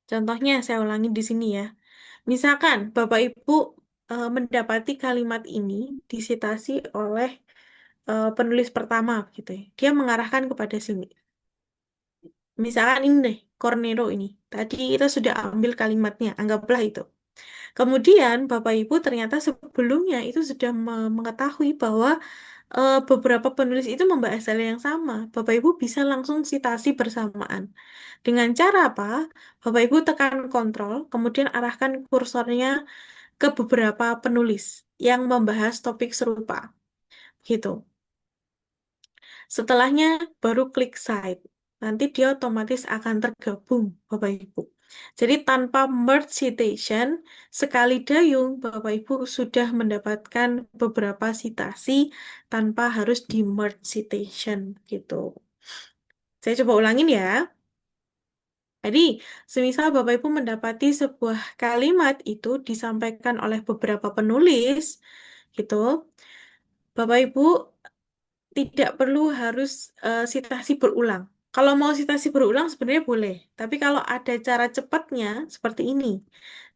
Contohnya, saya ulangi di sini ya. Misalkan Bapak Ibu mendapati kalimat ini disitasi oleh penulis pertama gitu ya. Dia mengarahkan kepada sini. Misalkan ini deh, Cornero ini. Tadi kita sudah ambil kalimatnya, anggaplah itu. Kemudian Bapak Ibu ternyata sebelumnya itu sudah mengetahui bahwa beberapa penulis itu membahas hal yang sama. Bapak Ibu bisa langsung citasi bersamaan. Dengan cara apa? Bapak Ibu tekan kontrol, kemudian arahkan kursornya ke beberapa penulis yang membahas topik serupa. Gitu. Setelahnya baru klik site. Nanti dia otomatis akan tergabung, Bapak Ibu. Jadi tanpa merge citation, sekali dayung Bapak Ibu sudah mendapatkan beberapa citasi tanpa harus di merge citation gitu. Saya coba ulangin ya. Jadi, semisal Bapak Ibu mendapati sebuah kalimat itu disampaikan oleh beberapa penulis, gitu, Bapak Ibu tidak perlu harus citasi berulang. Kalau mau citasi berulang sebenarnya boleh, tapi kalau ada cara cepatnya seperti ini.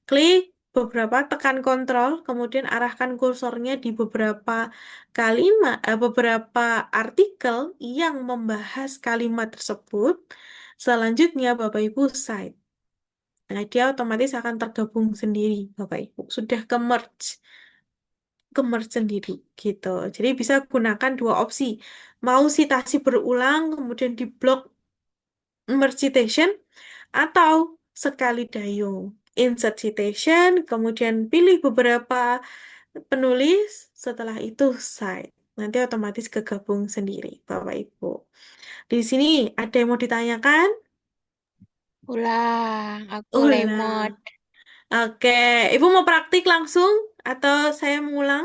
Klik beberapa, tekan kontrol, kemudian arahkan kursornya di beberapa kalimat, beberapa artikel yang membahas kalimat tersebut. Selanjutnya Bapak Ibu cite. Nah, dia otomatis akan tergabung sendiri, Bapak Ibu. Sudah ke merge sendiri gitu. Jadi bisa gunakan dua opsi. Mau citasi berulang kemudian di blok merge citation atau sekali dayung. Insert citation, kemudian pilih beberapa penulis, setelah itu cite. Nanti otomatis kegabung sendiri, Bapak Ibu. Di sini ada yang mau ditanyakan? Ulang, aku lemot. Ulang. Oke, Ibu mau praktik langsung atau saya mengulang?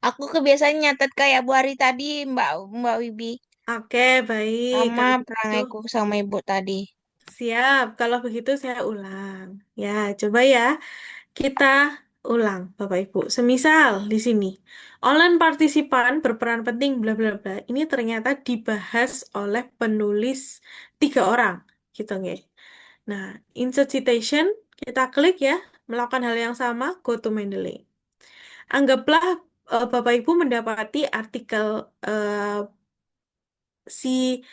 Aku kebiasaan nyatet kayak Bu Ari tadi, Mbak Mbak Wibi. Oke, baik. Sama Kalau begitu, perangaiku sama Ibu tadi. siap. Kalau begitu saya ulang. Ya, coba ya. Kita ulang, Bapak Ibu. Semisal di sini, online partisipan berperan penting, bla bla bla. Ini ternyata dibahas oleh penulis 3 orang, gitu nggak? Nah, insert citation, kita klik ya, melakukan hal yang sama, go to Mendeley. Anggaplah Bapak Ibu mendapati artikel si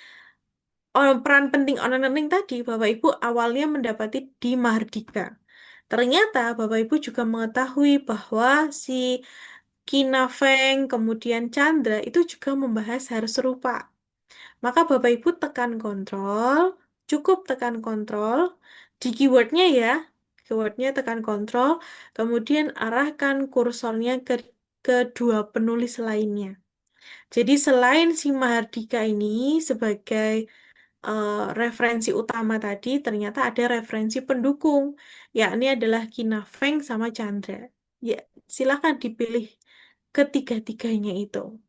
peran penting online learning tadi, Bapak Ibu awalnya mendapati di Mahardika. Ternyata Bapak Ibu juga mengetahui bahwa si Kina Feng, kemudian Chandra itu juga membahas hal serupa. Maka Bapak Ibu tekan kontrol, cukup tekan kontrol, di keywordnya ya, keywordnya tekan kontrol, kemudian arahkan kursornya ke kedua penulis lainnya. Jadi selain si Mahardika ini sebagai referensi utama tadi, ternyata ada referensi pendukung, yakni adalah Kina Feng sama Chandra. Ya, silakan dipilih ketiga-tiganya itu.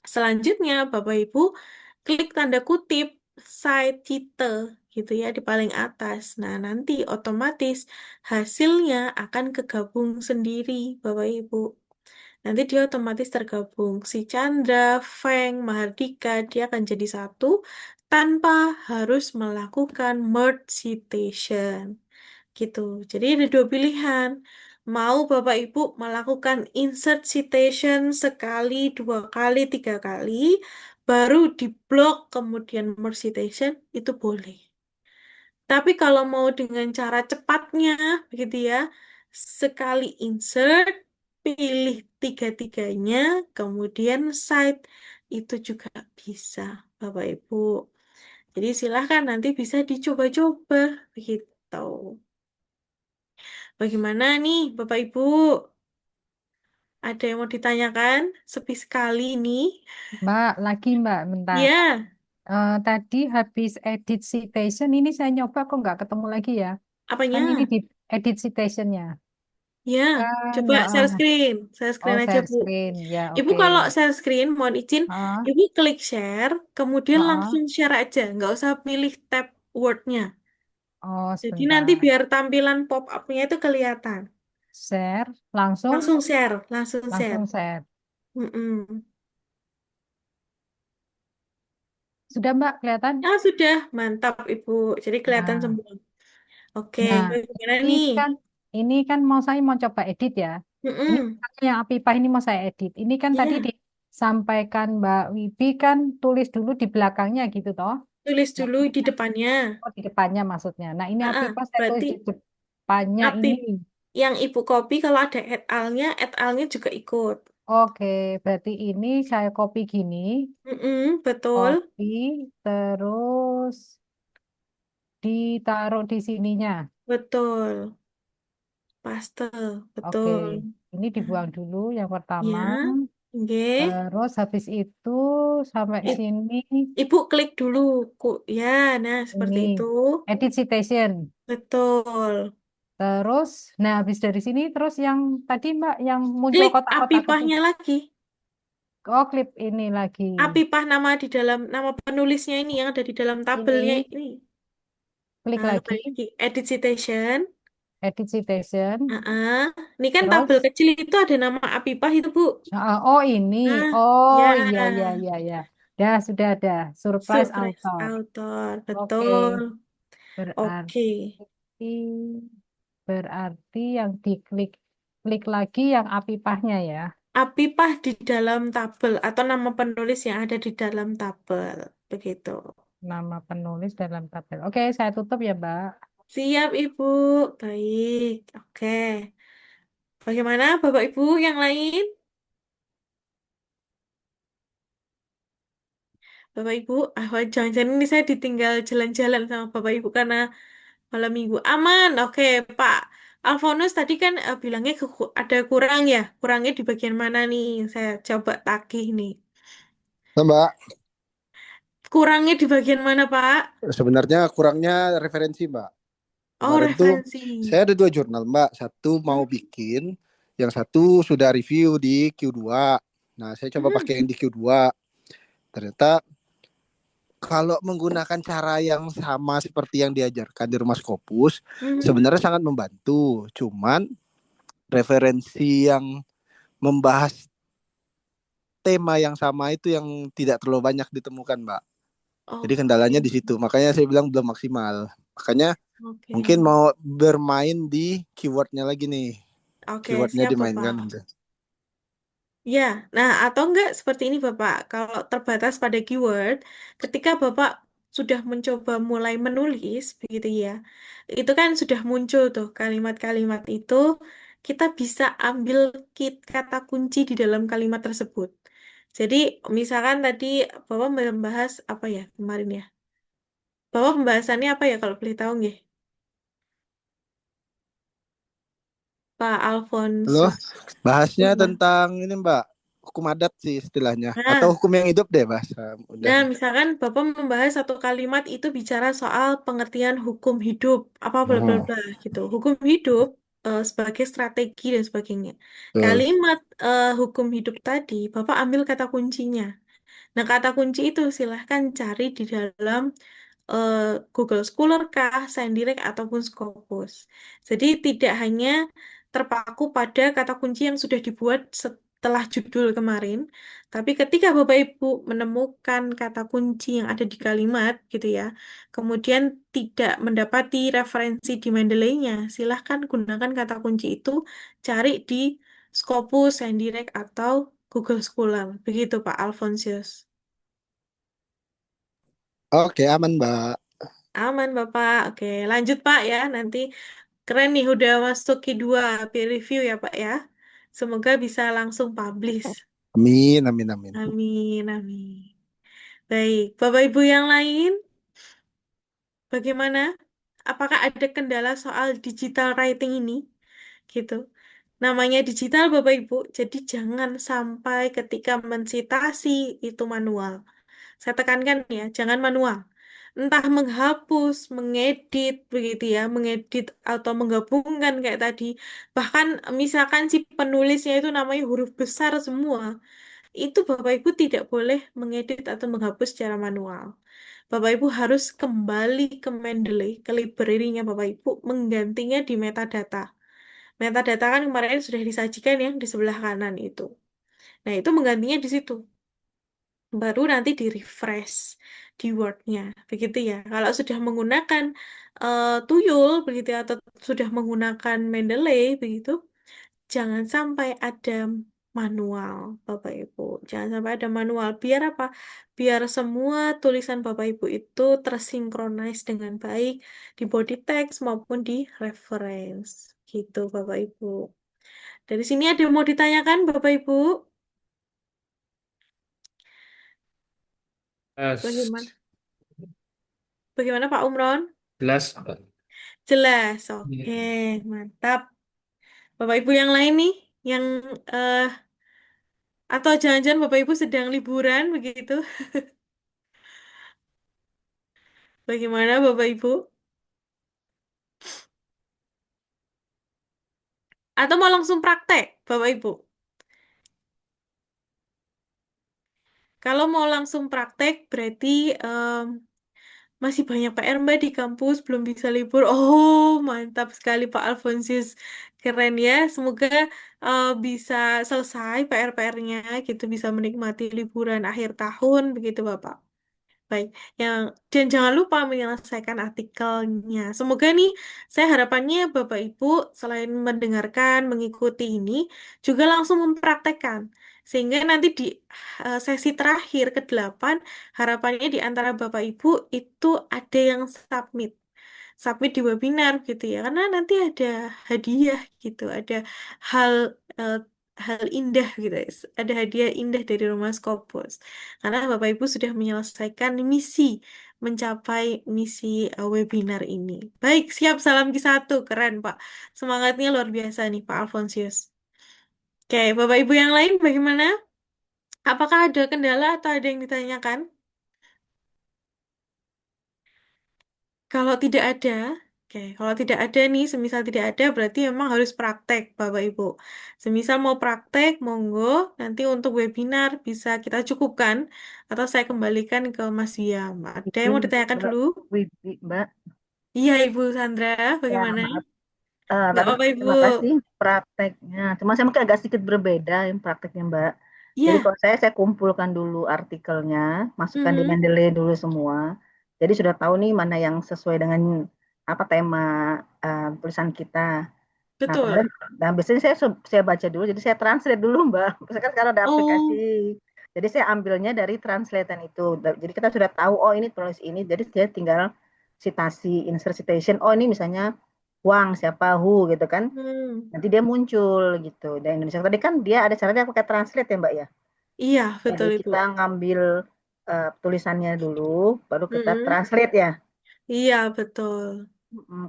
Selanjutnya, Bapak Ibu klik tanda kutip site Cite gitu ya di paling atas. Nah, nanti otomatis hasilnya akan kegabung sendiri, Bapak Ibu. Nanti dia otomatis tergabung. Si Chandra, Feng, Mahardika, dia akan jadi satu tanpa harus melakukan merge citation. Gitu. Jadi ada dua pilihan. Mau Bapak Ibu melakukan insert citation sekali, 2 kali, 3 kali, baru di blok kemudian merge citation, itu boleh. Tapi kalau mau dengan cara cepatnya, begitu ya, sekali insert, pilih tiga-tiganya, kemudian cite, itu juga bisa, Bapak Ibu. Jadi silahkan nanti bisa dicoba-coba, begitu. Bagaimana nih, Bapak Ibu? Ada yang mau ditanyakan? Sepi sekali ini. Mbak, bentar. Ya, Tadi habis edit citation, ini saya nyoba kok nggak ketemu lagi ya. Kan ini apanya? di edit citationnya. Ya, Kan, coba ya, share oh screen aja, share Bu. screen, ya Ibu oke. kalau share screen, mohon izin, Ah, Ibu klik share, kemudian ah, langsung share aja, nggak usah pilih tab Word-nya. oh Jadi nanti sebentar, biar tampilan pop-up-nya itu kelihatan. share, langsung, Langsung share, langsung share. langsung share. Mm-mm. Sudah Mbak kelihatan? Ah, sudah, mantap Ibu. Jadi kelihatan Nah, semua. Oke, nah bagaimana ini nih? kan, ini kan saya mau coba edit ya. Ini Mm-mm. yang Apipah ini mau saya edit. Ini kan tadi Ya, disampaikan Mbak Wibi kan tulis dulu di belakangnya gitu toh. tulis Nah, dulu ini di kan depannya. oh, di depannya maksudnya. Nah, ini Ah, Apipah saya tulis berarti di depannya api ini. yang Ibu copy kalau ada add alnya juga ikut. Oke, berarti ini saya copy gini, Mm-mm, betul, copy, terus ditaruh di sininya. betul. Paste, Oke, betul. ini Nah, dibuang dulu yang pertama. ya, oke. Terus habis itu sampai I- sini, Ibu klik dulu. Ya, nah seperti ini itu. edit citation. Betul. Terus, nah habis dari sini, terus yang tadi Mbak yang muncul Klik kotak-kotak kecil. apipahnya lagi. Oh, klip ini lagi. Apipah nama di dalam nama penulisnya ini yang ada di dalam tabelnya Ini ini. klik Nah, lagi, balik lagi. Edit citation. edit citation. Ah, ini kan tabel Terus, kecil itu ada nama Apipah itu, Bu. oh ini, Nah, oh ya, iya iya iya iya. Dah sudah ada surprise surprise author. author. Oke, Betul. berarti Oke. berarti yang diklik klik lagi yang apipahnya ya. Apipah di dalam tabel atau nama penulis yang ada di dalam tabel. Begitu. Nama penulis dalam tabel. Oke, saya tutup ya, Mbak. Siap, Ibu. Baik. Oke. Bagaimana Bapak Ibu yang lain? Bapak Ibu, jangan-jangan ini saya ditinggal jalan-jalan sama Bapak Ibu karena malam minggu. Aman. Oke, Pak. Alfonus tadi kan bilangnya ada kurang ya. Kurangnya di bagian mana nih? Saya coba tagih nih. Nah, Mbak, Kurangnya di bagian mana, Pak? sebenarnya kurangnya referensi, Mbak. Oh, Kemarin tuh referensi. saya ada dua jurnal, Mbak. Satu mau Hmm? bikin, yang satu sudah review di Q2. Nah, saya coba Hmm. pakai yang di Q2. Ternyata kalau menggunakan cara yang sama seperti yang diajarkan di Rumah Scopus, Hmm. sebenarnya sangat membantu. Cuman referensi yang membahas tema yang sama itu yang tidak terlalu banyak ditemukan, Mbak. Jadi kendalanya Oke. di situ. Makanya saya bilang belum maksimal. Makanya Oke. mungkin mau bermain di keywordnya lagi nih. Oke, Keywordnya siap dimainkan. Bapak. Ya, nah atau enggak seperti ini Bapak, kalau terbatas pada keyword, ketika Bapak sudah mencoba mulai menulis, begitu ya, itu kan sudah muncul tuh kalimat-kalimat itu, kita bisa ambil kata kunci di dalam kalimat tersebut. Jadi misalkan tadi Bapak membahas apa ya kemarin ya? Bapak pembahasannya apa ya kalau boleh tahu nggih? Pak Halo, Alfonsus. bahasnya Lupa. tentang ini Mbak, hukum adat sih istilahnya. Atau Nah, hukum yang hidup deh bahasa Nah, udahnya. misalkan Bapak membahas satu kalimat itu bicara soal pengertian hukum hidup, apa bla bla Hmm, bla gitu. Hukum hidup sebagai strategi dan sebagainya. betul. Kalimat hukum hidup tadi, Bapak ambil kata kuncinya. Nah, kata kunci itu silahkan cari di dalam eh, Google Scholar kah, Sciendirect ataupun Scopus. Jadi tidak hanya terpaku pada kata kunci yang sudah dibuat setelah judul kemarin, tapi ketika Bapak Ibu menemukan kata kunci yang ada di kalimat gitu ya, kemudian tidak mendapati referensi di Mendeley-nya, silahkan gunakan kata kunci itu cari di Scopus, Sciendirect atau Google Scholar. Begitu Pak Alfonsius. Oke, aman Mbak. Aman, Bapak. Oke, lanjut, Pak ya. Nanti keren nih, udah masuk Q2 peer review ya, Pak ya. Semoga bisa langsung publish. Amin, amin, amin. Amin, amin. Baik, Bapak Ibu yang lain, bagaimana? Apakah ada kendala soal digital writing ini? Gitu. Namanya digital, Bapak Ibu, jadi jangan sampai ketika mensitasi itu manual. Saya tekankan ya, jangan manual. entah menghapus, mengedit begitu ya, mengedit atau menggabungkan kayak tadi. Bahkan misalkan si penulisnya itu namanya huruf besar semua, itu Bapak Ibu tidak boleh mengedit atau menghapus secara manual. Bapak Ibu harus kembali ke Mendeley, ke library-nya Bapak Ibu, menggantinya di metadata. Metadata kan kemarin sudah disajikan yang di sebelah kanan itu. Nah, itu menggantinya di situ. Baru nanti di refresh di Word-nya. Begitu ya. Kalau sudah menggunakan tuyul begitu ya, atau sudah menggunakan Mendeley begitu, jangan sampai ada manual, Bapak Ibu. Jangan sampai ada manual. Biar apa? Biar semua tulisan Bapak Ibu itu tersinkronis dengan baik di body text maupun di reference. Gitu, Bapak Ibu. Dari sini ada yang mau ditanyakan, Bapak Ibu? Bagaimana? Bagaimana Pak Umron? Jelas. Jelas. Oke, mantap. Bapak Ibu yang lain nih, yang eh atau jangan-jangan Bapak Ibu sedang liburan begitu? Bagaimana Bapak Ibu? Atau mau langsung praktek, Bapak Ibu? Kalau mau langsung praktek, berarti masih banyak PR Mbak di kampus, belum bisa libur. Oh, mantap sekali Pak Alfonsius. Keren ya. Semoga bisa selesai PR-PR-nya gitu, bisa menikmati liburan akhir tahun begitu Bapak. Baik, dan jangan lupa menyelesaikan artikelnya. Semoga nih, saya harapannya Bapak Ibu selain mendengarkan, mengikuti ini, juga langsung mempraktekkan. Sehingga nanti di sesi terakhir ke-8, harapannya di antara Bapak Ibu itu ada yang submit. Submit di webinar gitu ya. Karena nanti ada hadiah gitu, ada hal eh, hal indah gitu ya. Ada hadiah indah dari Rumah Skopus. Karena Bapak Ibu sudah menyelesaikan misi, mencapai misi webinar ini. Baik, siap salam Q1. Keren, Pak. Semangatnya luar biasa nih, Pak Alfonsius. Oke, Bapak Ibu yang lain bagaimana? Apakah ada kendala atau ada yang ditanyakan? Kalau tidak ada, oke, kalau tidak ada nih, semisal tidak ada, berarti memang harus praktek, Bapak Ibu. Semisal mau praktek, monggo, nanti untuk webinar bisa kita cukupkan, atau saya kembalikan ke Mas Wiam. Ada yang mau Izin ditanyakan Mbak dulu? Wiwi, Mbak. Iya, Ibu Sandra, Ya, bagaimana? maaf. Nggak Tadi apa-apa, Ibu. terima kasih prakteknya. Cuma saya mungkin agak sedikit berbeda yang prakteknya, Mbak. Jadi Iya, kalau saya kumpulkan dulu artikelnya, masukkan di mhm, Mendeley dulu semua. Jadi sudah tahu nih mana yang sesuai dengan apa tema tulisan kita. Nah, kemudian betul. nah biasanya saya baca dulu, jadi saya translate dulu, Mbak. Misalkan sekarang ada aplikasi. Oh, Jadi saya ambilnya dari translatean itu. Jadi kita sudah tahu, oh ini tulis ini, jadi saya tinggal citasi, insert citation. Oh ini misalnya Wang, siapa, Hu gitu kan. hmm, Nanti dia muncul gitu. Dan Indonesia tadi kan dia ada caranya pakai translate ya, Mbak ya. iya, Jadi betul, Ibu. kita ngambil tulisannya dulu, baru kita Mhm, translate ya. iya, betul.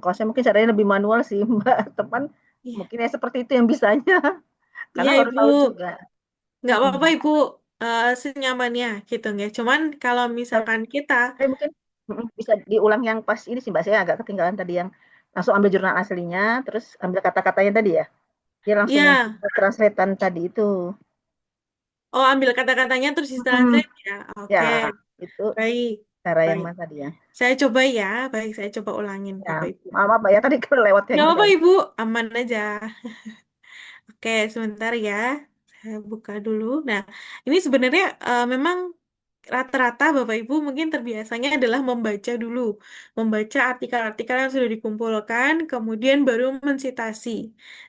Kalau saya mungkin caranya lebih manual sih, Mbak. Teman Iya, mungkin ya seperti itu yang bisanya. iya, Karena baru Ibu. tahu juga. Nggak apa-apa, Mm-mm. Ibu. Senyamannya gitu, ya. Cuman kalau misalkan kita, Tapi mungkin bisa diulang yang pas ini sih Mbak, saya agak ketinggalan tadi yang langsung ambil jurnal aslinya, terus ambil kata-katanya tadi ya. Dia langsung muncul ya, ke translatean tadi itu. oh ambil kata-katanya terus Hmm, ditranslate ya. ya, Oke, itu baik, cara yang baik. mana tadi ya. Saya coba ya, baik, saya coba ulangin, Ya, Bapak Ibu. maaf Mbak ya tadi kelewat yang Nggak ini apa-apa, tadi. Ibu, aman aja. Oke, sebentar ya. Saya buka dulu. Nah, ini sebenarnya memang rata-rata Bapak Ibu mungkin terbiasanya adalah membaca dulu. Membaca artikel-artikel yang sudah dikumpulkan, kemudian baru mensitasi.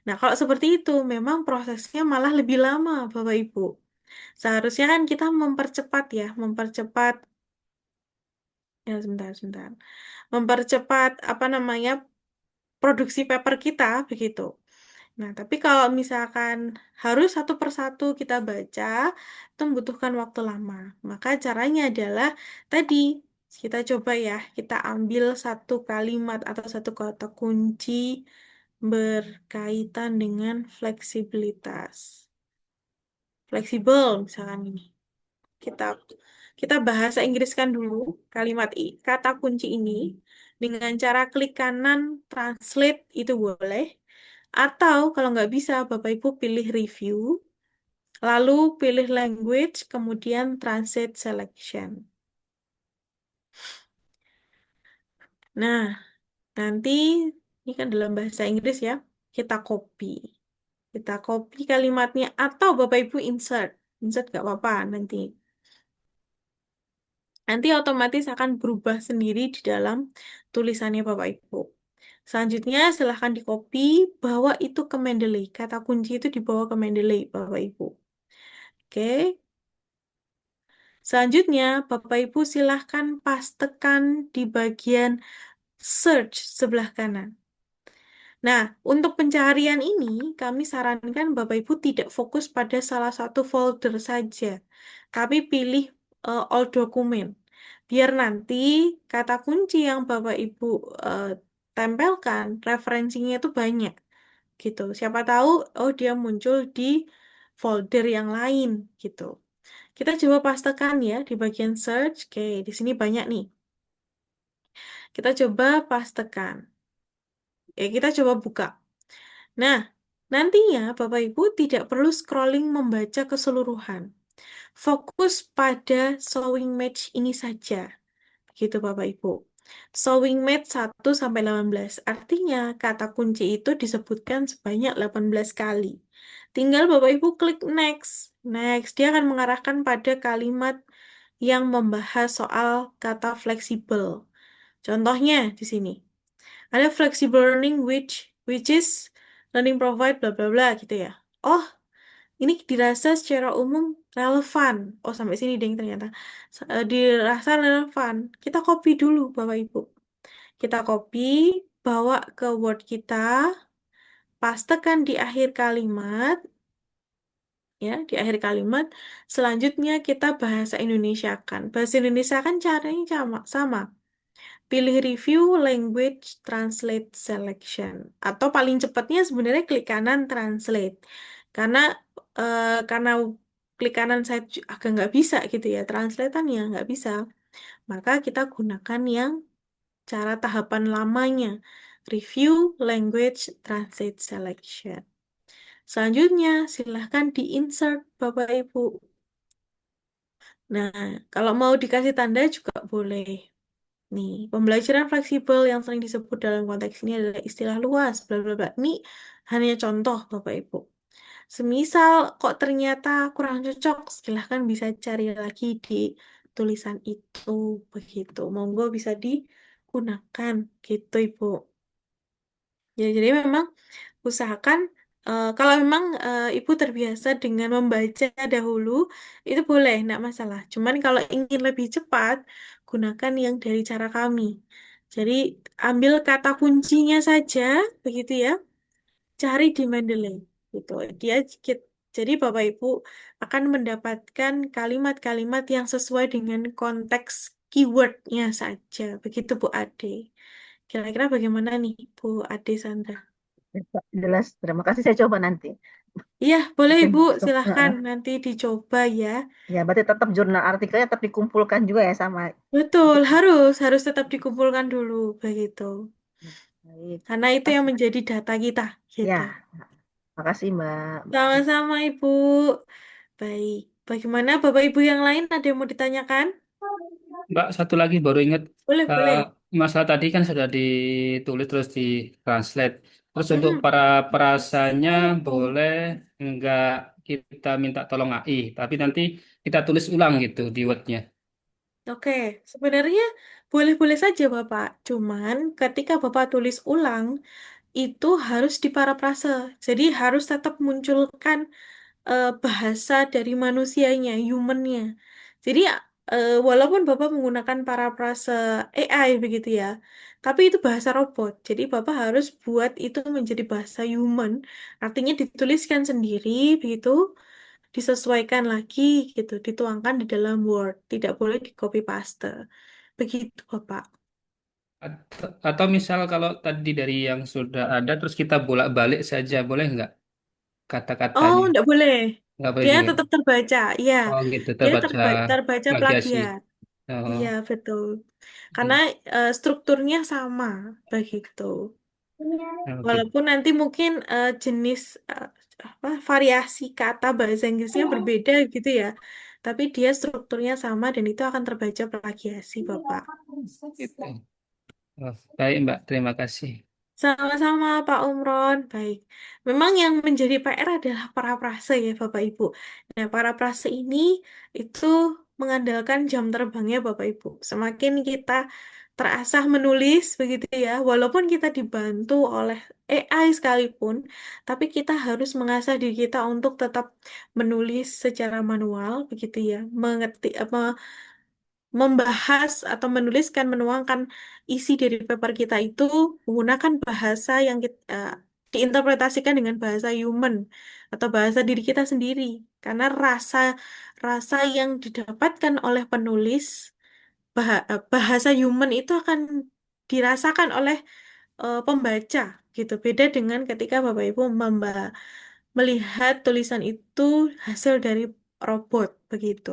Nah, kalau seperti itu, memang prosesnya malah lebih lama, Bapak Ibu. Seharusnya kan kita mempercepat ya, mempercepat, ya sebentar, sebentar. Mempercepat, apa namanya, produksi paper kita, begitu. Nah, tapi kalau misalkan harus satu persatu kita baca, itu membutuhkan waktu lama. Maka caranya adalah tadi kita coba ya, kita ambil satu kalimat atau satu kata kunci berkaitan dengan fleksibilitas. Fleksibel misalkan ini. Kita kita bahasa Inggriskan dulu kata kunci ini dengan cara klik kanan translate itu boleh. Atau kalau nggak bisa, Bapak Ibu pilih review, lalu pilih language, kemudian translate selection. Nah, nanti ini kan dalam bahasa Inggris ya, kita copy. Kita copy kalimatnya atau Bapak Ibu insert. Insert nggak apa-apa nanti. Nanti otomatis akan berubah sendiri di dalam tulisannya Bapak Ibu. Selanjutnya silahkan di copy, bawa itu ke Mendeley. Kata kunci itu dibawa ke Mendeley Bapak Ibu. Oke. Selanjutnya Bapak Ibu silahkan pastekan di bagian search sebelah kanan. Nah, untuk pencarian ini, kami sarankan Bapak Ibu tidak fokus pada salah satu folder saja, tapi pilih all document. Biar nanti kata kunci yang Bapak Ibu eh, tempelkan, referensinya itu banyak, gitu. Siapa tahu, oh dia muncul di folder yang lain, gitu. Kita coba pastekan ya di bagian search. Oke, di sini banyak nih. Kita coba pastekan. Kita coba buka. Nah, nantinya Bapak Ibu tidak perlu scrolling membaca keseluruhan. Fokus pada sewing match ini saja. Gitu Bapak Ibu. Sewing match 1 sampai 18. Artinya kata kunci itu disebutkan sebanyak 18 kali. Tinggal Bapak Ibu klik next. Next, dia akan mengarahkan pada kalimat yang membahas soal kata fleksibel. Contohnya di sini. Ada flexible learning which is learning provide bla bla bla gitu ya. Oh, ini dirasa secara umum relevan. Oh, sampai sini deh ternyata. Dirasa relevan. Kita copy dulu Bapak Ibu. Kita copy, bawa ke Word kita, pastekan di akhir kalimat ya, di akhir kalimat. Selanjutnya kita bahasa Indonesia kan. Bahasa Indonesia kan caranya sama. Pilih review language translate selection. Atau paling cepatnya sebenarnya klik kanan translate. Karena karena klik kanan saya agak nggak bisa gitu ya. Translatean ya nggak bisa. Maka kita gunakan yang cara tahapan lamanya. Review language translate selection. Selanjutnya silahkan di-insert Bapak Ibu. Nah, kalau mau dikasih tanda juga boleh. Nih, pembelajaran fleksibel yang sering disebut dalam konteks ini adalah istilah luas, bla bla bla. Ini hanya contoh, Bapak Ibu. Semisal kok ternyata kurang cocok, silahkan bisa cari lagi di tulisan itu, begitu. Monggo bisa digunakan, gitu Ibu. Ya, jadi memang usahakan kalau memang Ibu terbiasa dengan membaca dahulu, itu boleh, enggak masalah. Cuman kalau ingin lebih cepat, gunakan yang dari cara kami. Jadi ambil kata kuncinya saja, begitu ya, cari di Mendeley. Gitu. Dia jadi Bapak Ibu akan mendapatkan kalimat-kalimat yang sesuai dengan konteks keywordnya saja. Begitu Bu Ade. Kira-kira bagaimana nih Bu Ade Sandra? Jelas. Terima kasih, saya coba nanti. Iya, boleh Oke, Ibu, so, silahkan nanti dicoba ya. ya, berarti tetap jurnal artikelnya tetap dikumpulkan juga ya sama. Betul, harus tetap dikumpulkan dulu begitu. Baik, Karena itu yang menjadi data kita, gitu. ya, makasih Mbak. Sama-sama Ibu. Baik, bagaimana Bapak Ibu yang lain ada yang mau ditanyakan? Mbak, satu lagi baru ingat Boleh, eh, boleh. masalah tadi kan sudah ditulis terus di translate. Terus untuk Mm-mm. para perasanya boleh nggak kita minta tolong AI, tapi nanti kita tulis ulang gitu di Word-nya. Oke, sebenarnya boleh-boleh saja Bapak. Cuman ketika Bapak tulis ulang, itu harus diparafrase. Jadi harus tetap munculkan bahasa dari manusianya, humannya. Jadi walaupun Bapak menggunakan parafrase AI begitu ya, tapi itu bahasa robot. Jadi Bapak harus buat itu menjadi bahasa human, artinya dituliskan sendiri begitu, disesuaikan lagi gitu, dituangkan di dalam Word, tidak boleh di copy paste. Begitu Bapak. Atau misal kalau tadi dari yang sudah ada terus kita bolak-balik saja, boleh nggak Oh, kata-katanya? enggak boleh. nggak boleh Dia juga. tetap terbaca, iya. Oh gitu, Dia terbaca terbaca plagiasi. plagiat. Oh, Iya, betul. Karena hmm. strukturnya sama begitu. Oke. Walaupun nanti mungkin jenis eh, apa variasi kata bahasa Inggrisnya berbeda gitu ya. Tapi dia strukturnya sama dan itu akan terbaca plagiasi, Bapak. Gitu. Oh, baik Mbak, terima kasih. Sama-sama Pak Umron. Baik. Memang yang menjadi PR adalah parafrase ya Bapak Ibu. Nah, parafrase ini itu mengandalkan jam terbangnya Bapak Ibu. Semakin kita terasah menulis begitu ya, walaupun kita dibantu oleh AI sekalipun, tapi kita harus mengasah diri kita untuk tetap menulis secara manual begitu ya, mengetik apa membahas atau menuliskan, menuangkan isi dari paper kita itu menggunakan bahasa yang kita, diinterpretasikan dengan bahasa human atau bahasa diri kita sendiri. Karena rasa rasa yang didapatkan oleh penulis bahasa human itu akan dirasakan oleh pembaca gitu. Beda dengan ketika Bapak Ibu melihat tulisan itu hasil dari robot begitu.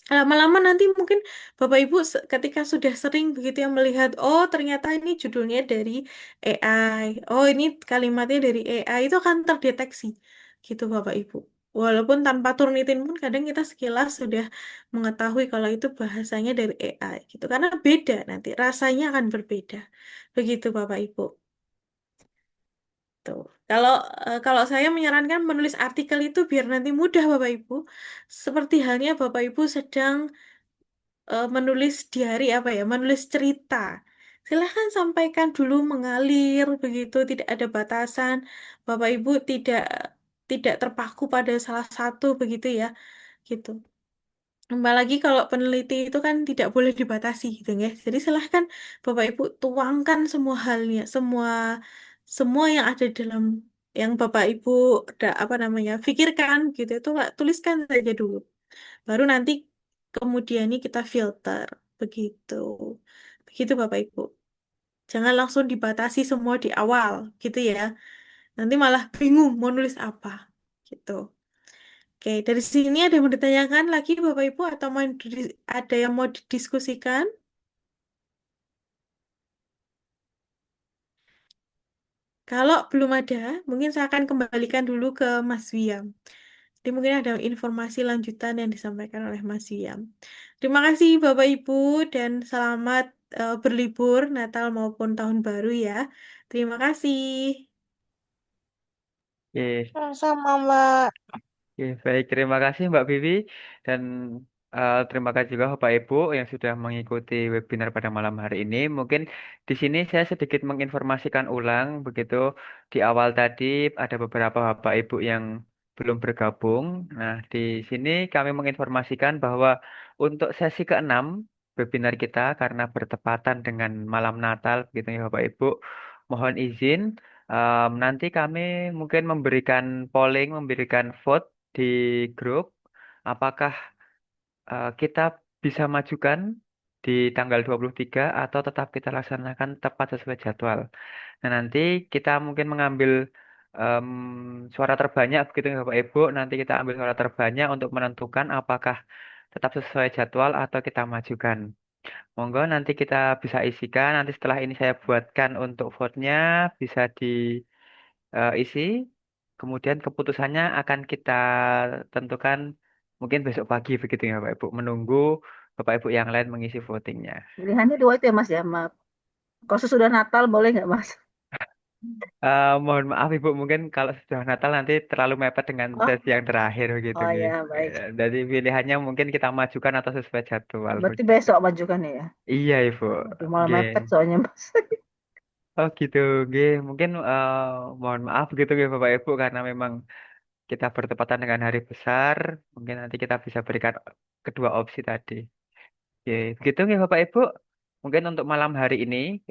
Lama-lama nanti mungkin Bapak Ibu ketika sudah sering begitu yang melihat, oh ternyata ini judulnya dari AI, oh ini kalimatnya dari AI, itu akan terdeteksi gitu Bapak Ibu. Walaupun tanpa turnitin pun kadang kita sekilas sudah mengetahui kalau itu bahasanya dari AI gitu. Karena beda nanti, rasanya akan berbeda. Begitu Bapak Ibu. Tuh. Kalau kalau saya menyarankan menulis artikel itu biar nanti mudah Bapak Ibu. Seperti halnya Bapak Ibu sedang menulis diary apa ya, menulis cerita. Silahkan sampaikan dulu mengalir begitu, tidak ada batasan. Bapak Ibu tidak terpaku pada salah satu begitu ya, gitu. Apalagi kalau peneliti itu kan tidak boleh dibatasi gitu ya. Jadi silahkan Bapak Ibu tuangkan semua halnya, semua semua yang ada dalam yang Bapak Ibu apa namanya pikirkan gitu itu tuliskan saja dulu. Baru nanti kemudian ini kita filter. Begitu. Begitu Bapak Ibu. Jangan langsung dibatasi semua di awal gitu ya. Nanti malah bingung mau nulis apa. Gitu. Oke, dari sini ada yang mau ditanyakan lagi Bapak Ibu atau ada yang mau didiskusikan? Kalau belum ada, mungkin saya akan kembalikan dulu ke Mas Wiam. Jadi mungkin ada informasi lanjutan yang disampaikan oleh Mas Wiam. Terima kasih Bapak Ibu dan selamat berlibur Natal maupun Tahun Baru ya. Terima kasih. Oke, Sama-sama, Mbak. oke, baik. Terima kasih Mbak Vivi dan terima kasih juga Bapak Ibu yang sudah mengikuti webinar pada malam hari ini. Mungkin di sini saya sedikit menginformasikan ulang begitu di awal tadi ada beberapa Bapak Ibu yang belum bergabung. Nah, di sini kami menginformasikan bahwa untuk sesi ke-6 webinar kita karena bertepatan dengan malam Natal begitu ya Bapak Ibu, mohon izin nanti kami mungkin memberikan polling, memberikan vote di grup apakah kita bisa majukan di tanggal 23 atau tetap kita laksanakan tepat sesuai jadwal. Nah, nanti kita mungkin mengambil em, suara terbanyak begitu ya Bapak Ibu. Nanti kita ambil suara terbanyak untuk menentukan apakah tetap sesuai jadwal atau kita majukan. Monggo nanti kita bisa isikan. Nanti setelah ini saya buatkan untuk vote-nya bisa diisi. Kemudian keputusannya akan kita tentukan mungkin besok pagi begitu ya Bapak Ibu. Menunggu Bapak Ibu yang lain mengisi votingnya. Pilihannya dua itu ya Mas ya. Kalau sesudah Natal boleh nggak Mas? Mohon maaf Ibu, mungkin kalau sudah Natal nanti terlalu mepet dengan Oh, sesi yang terakhir begitu oh nggih. ya baik. Jadi pilihannya mungkin kita majukan atau sesuai jadwal Berarti begitu. besok majukan ya. Iya Ibu. Aduh, malah Nggih. mepet soalnya Mas. Oh gitu, nggih. Mungkin mohon maaf gitu ya Bapak Ibu karena memang kita bertepatan dengan hari besar. Mungkin nanti kita bisa berikan kedua opsi tadi. Oke, begitu ya Bapak Ibu. Mungkin untuk malam hari ini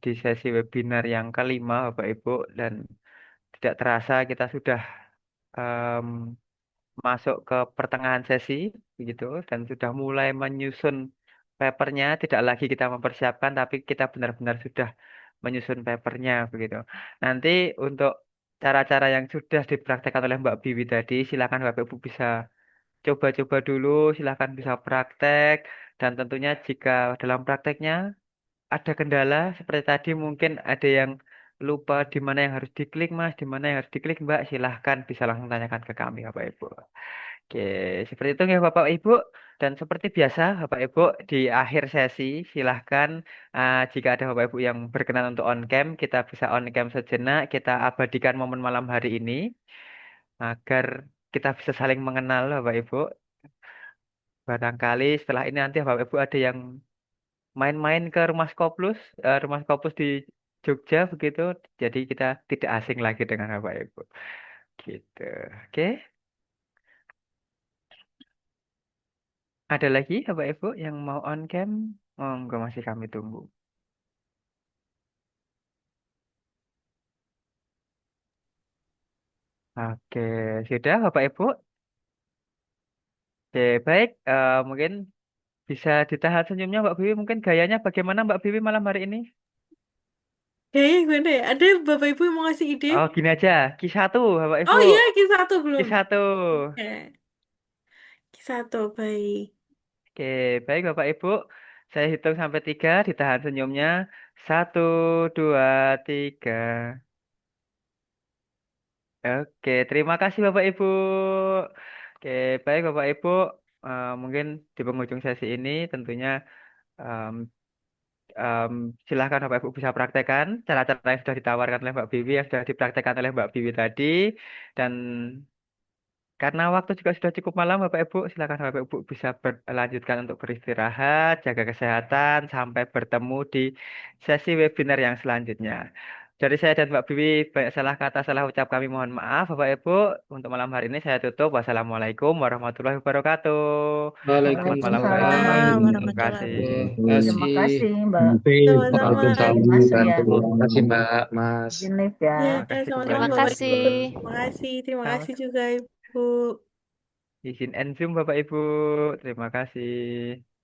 di sesi webinar yang kelima Bapak Ibu dan tidak terasa kita sudah em, masuk ke pertengahan sesi begitu dan sudah mulai menyusun papernya. Tidak lagi kita mempersiapkan tapi kita benar-benar sudah menyusun papernya begitu. Nanti untuk cara-cara yang sudah dipraktekkan oleh Mbak Biwi tadi, silakan Bapak Ibu bisa coba-coba dulu, silakan bisa praktek. Dan tentunya jika dalam prakteknya ada kendala seperti tadi mungkin ada yang lupa di mana yang harus diklik Mas, di mana yang harus diklik Mbak, silahkan bisa langsung tanyakan ke kami Bapak Ibu. Oke, seperti itu ya Bapak Ibu. Dan seperti biasa Bapak Ibu di akhir sesi silahkan jika ada Bapak Ibu yang berkenan untuk on cam, kita bisa on cam sejenak, kita abadikan momen malam hari ini agar kita bisa saling mengenal Bapak Ibu. Barangkali setelah ini nanti Bapak Ibu ada yang main-main ke rumah Skoplus di Jogja begitu. Jadi kita tidak asing lagi dengan Bapak Ibu. Gitu. Oke. Ada lagi Bapak Ibu yang mau on cam? Monggo masih kami tunggu. Oke, sudah Bapak Ibu. Oke, baik. Mungkin bisa ditahan senyumnya Mbak Bibi. Mungkin gayanya bagaimana Mbak Bibi malam hari ini? Kayaknya gimana ya? Ada Bapak Ibu yang mau ngasih ide? Oh, gini aja. Q1 Bapak Ibu. Oh iya, Q1 belum. Q1. Oke, Q1 baik. Oke, baik Bapak Ibu. Saya hitung sampai 3, ditahan senyumnya. 1, 2, 3. Oke, terima kasih Bapak Ibu. Oke, baik Bapak Ibu. Mungkin di penghujung sesi ini tentunya em, em, silahkan Bapak Ibu bisa praktekkan cara-cara yang sudah ditawarkan oleh Mbak Bibi, yang sudah dipraktekkan oleh Mbak Bibi tadi. Dan karena waktu juga sudah cukup malam, Bapak Ibu, silakan Bapak Ibu bisa berlanjutkan untuk beristirahat, jaga kesehatan, sampai bertemu di sesi webinar yang selanjutnya. Dari saya dan Mbak Bibi, banyak salah kata, salah ucap kami mohon maaf, Bapak Ibu. Untuk malam hari ini saya tutup. Wassalamualaikum warahmatullahi wabarakatuh. Selamat malam, Bapak Ibu. Waalaikumsalam Waalaikumsalam Terima warahmatullahi kasih. warahmatullahi Terima kasih Mbak. Sama-sama. Mas ya. Terima kasih Mbak, Mas. Izin live ya. Ya, Terima kasih sama-sama Terima kembali. Bapak Ibu. kasih. Terima Sama. kasih juga Ibu. Izin end Zoom Bapak Ibu. Terima kasih.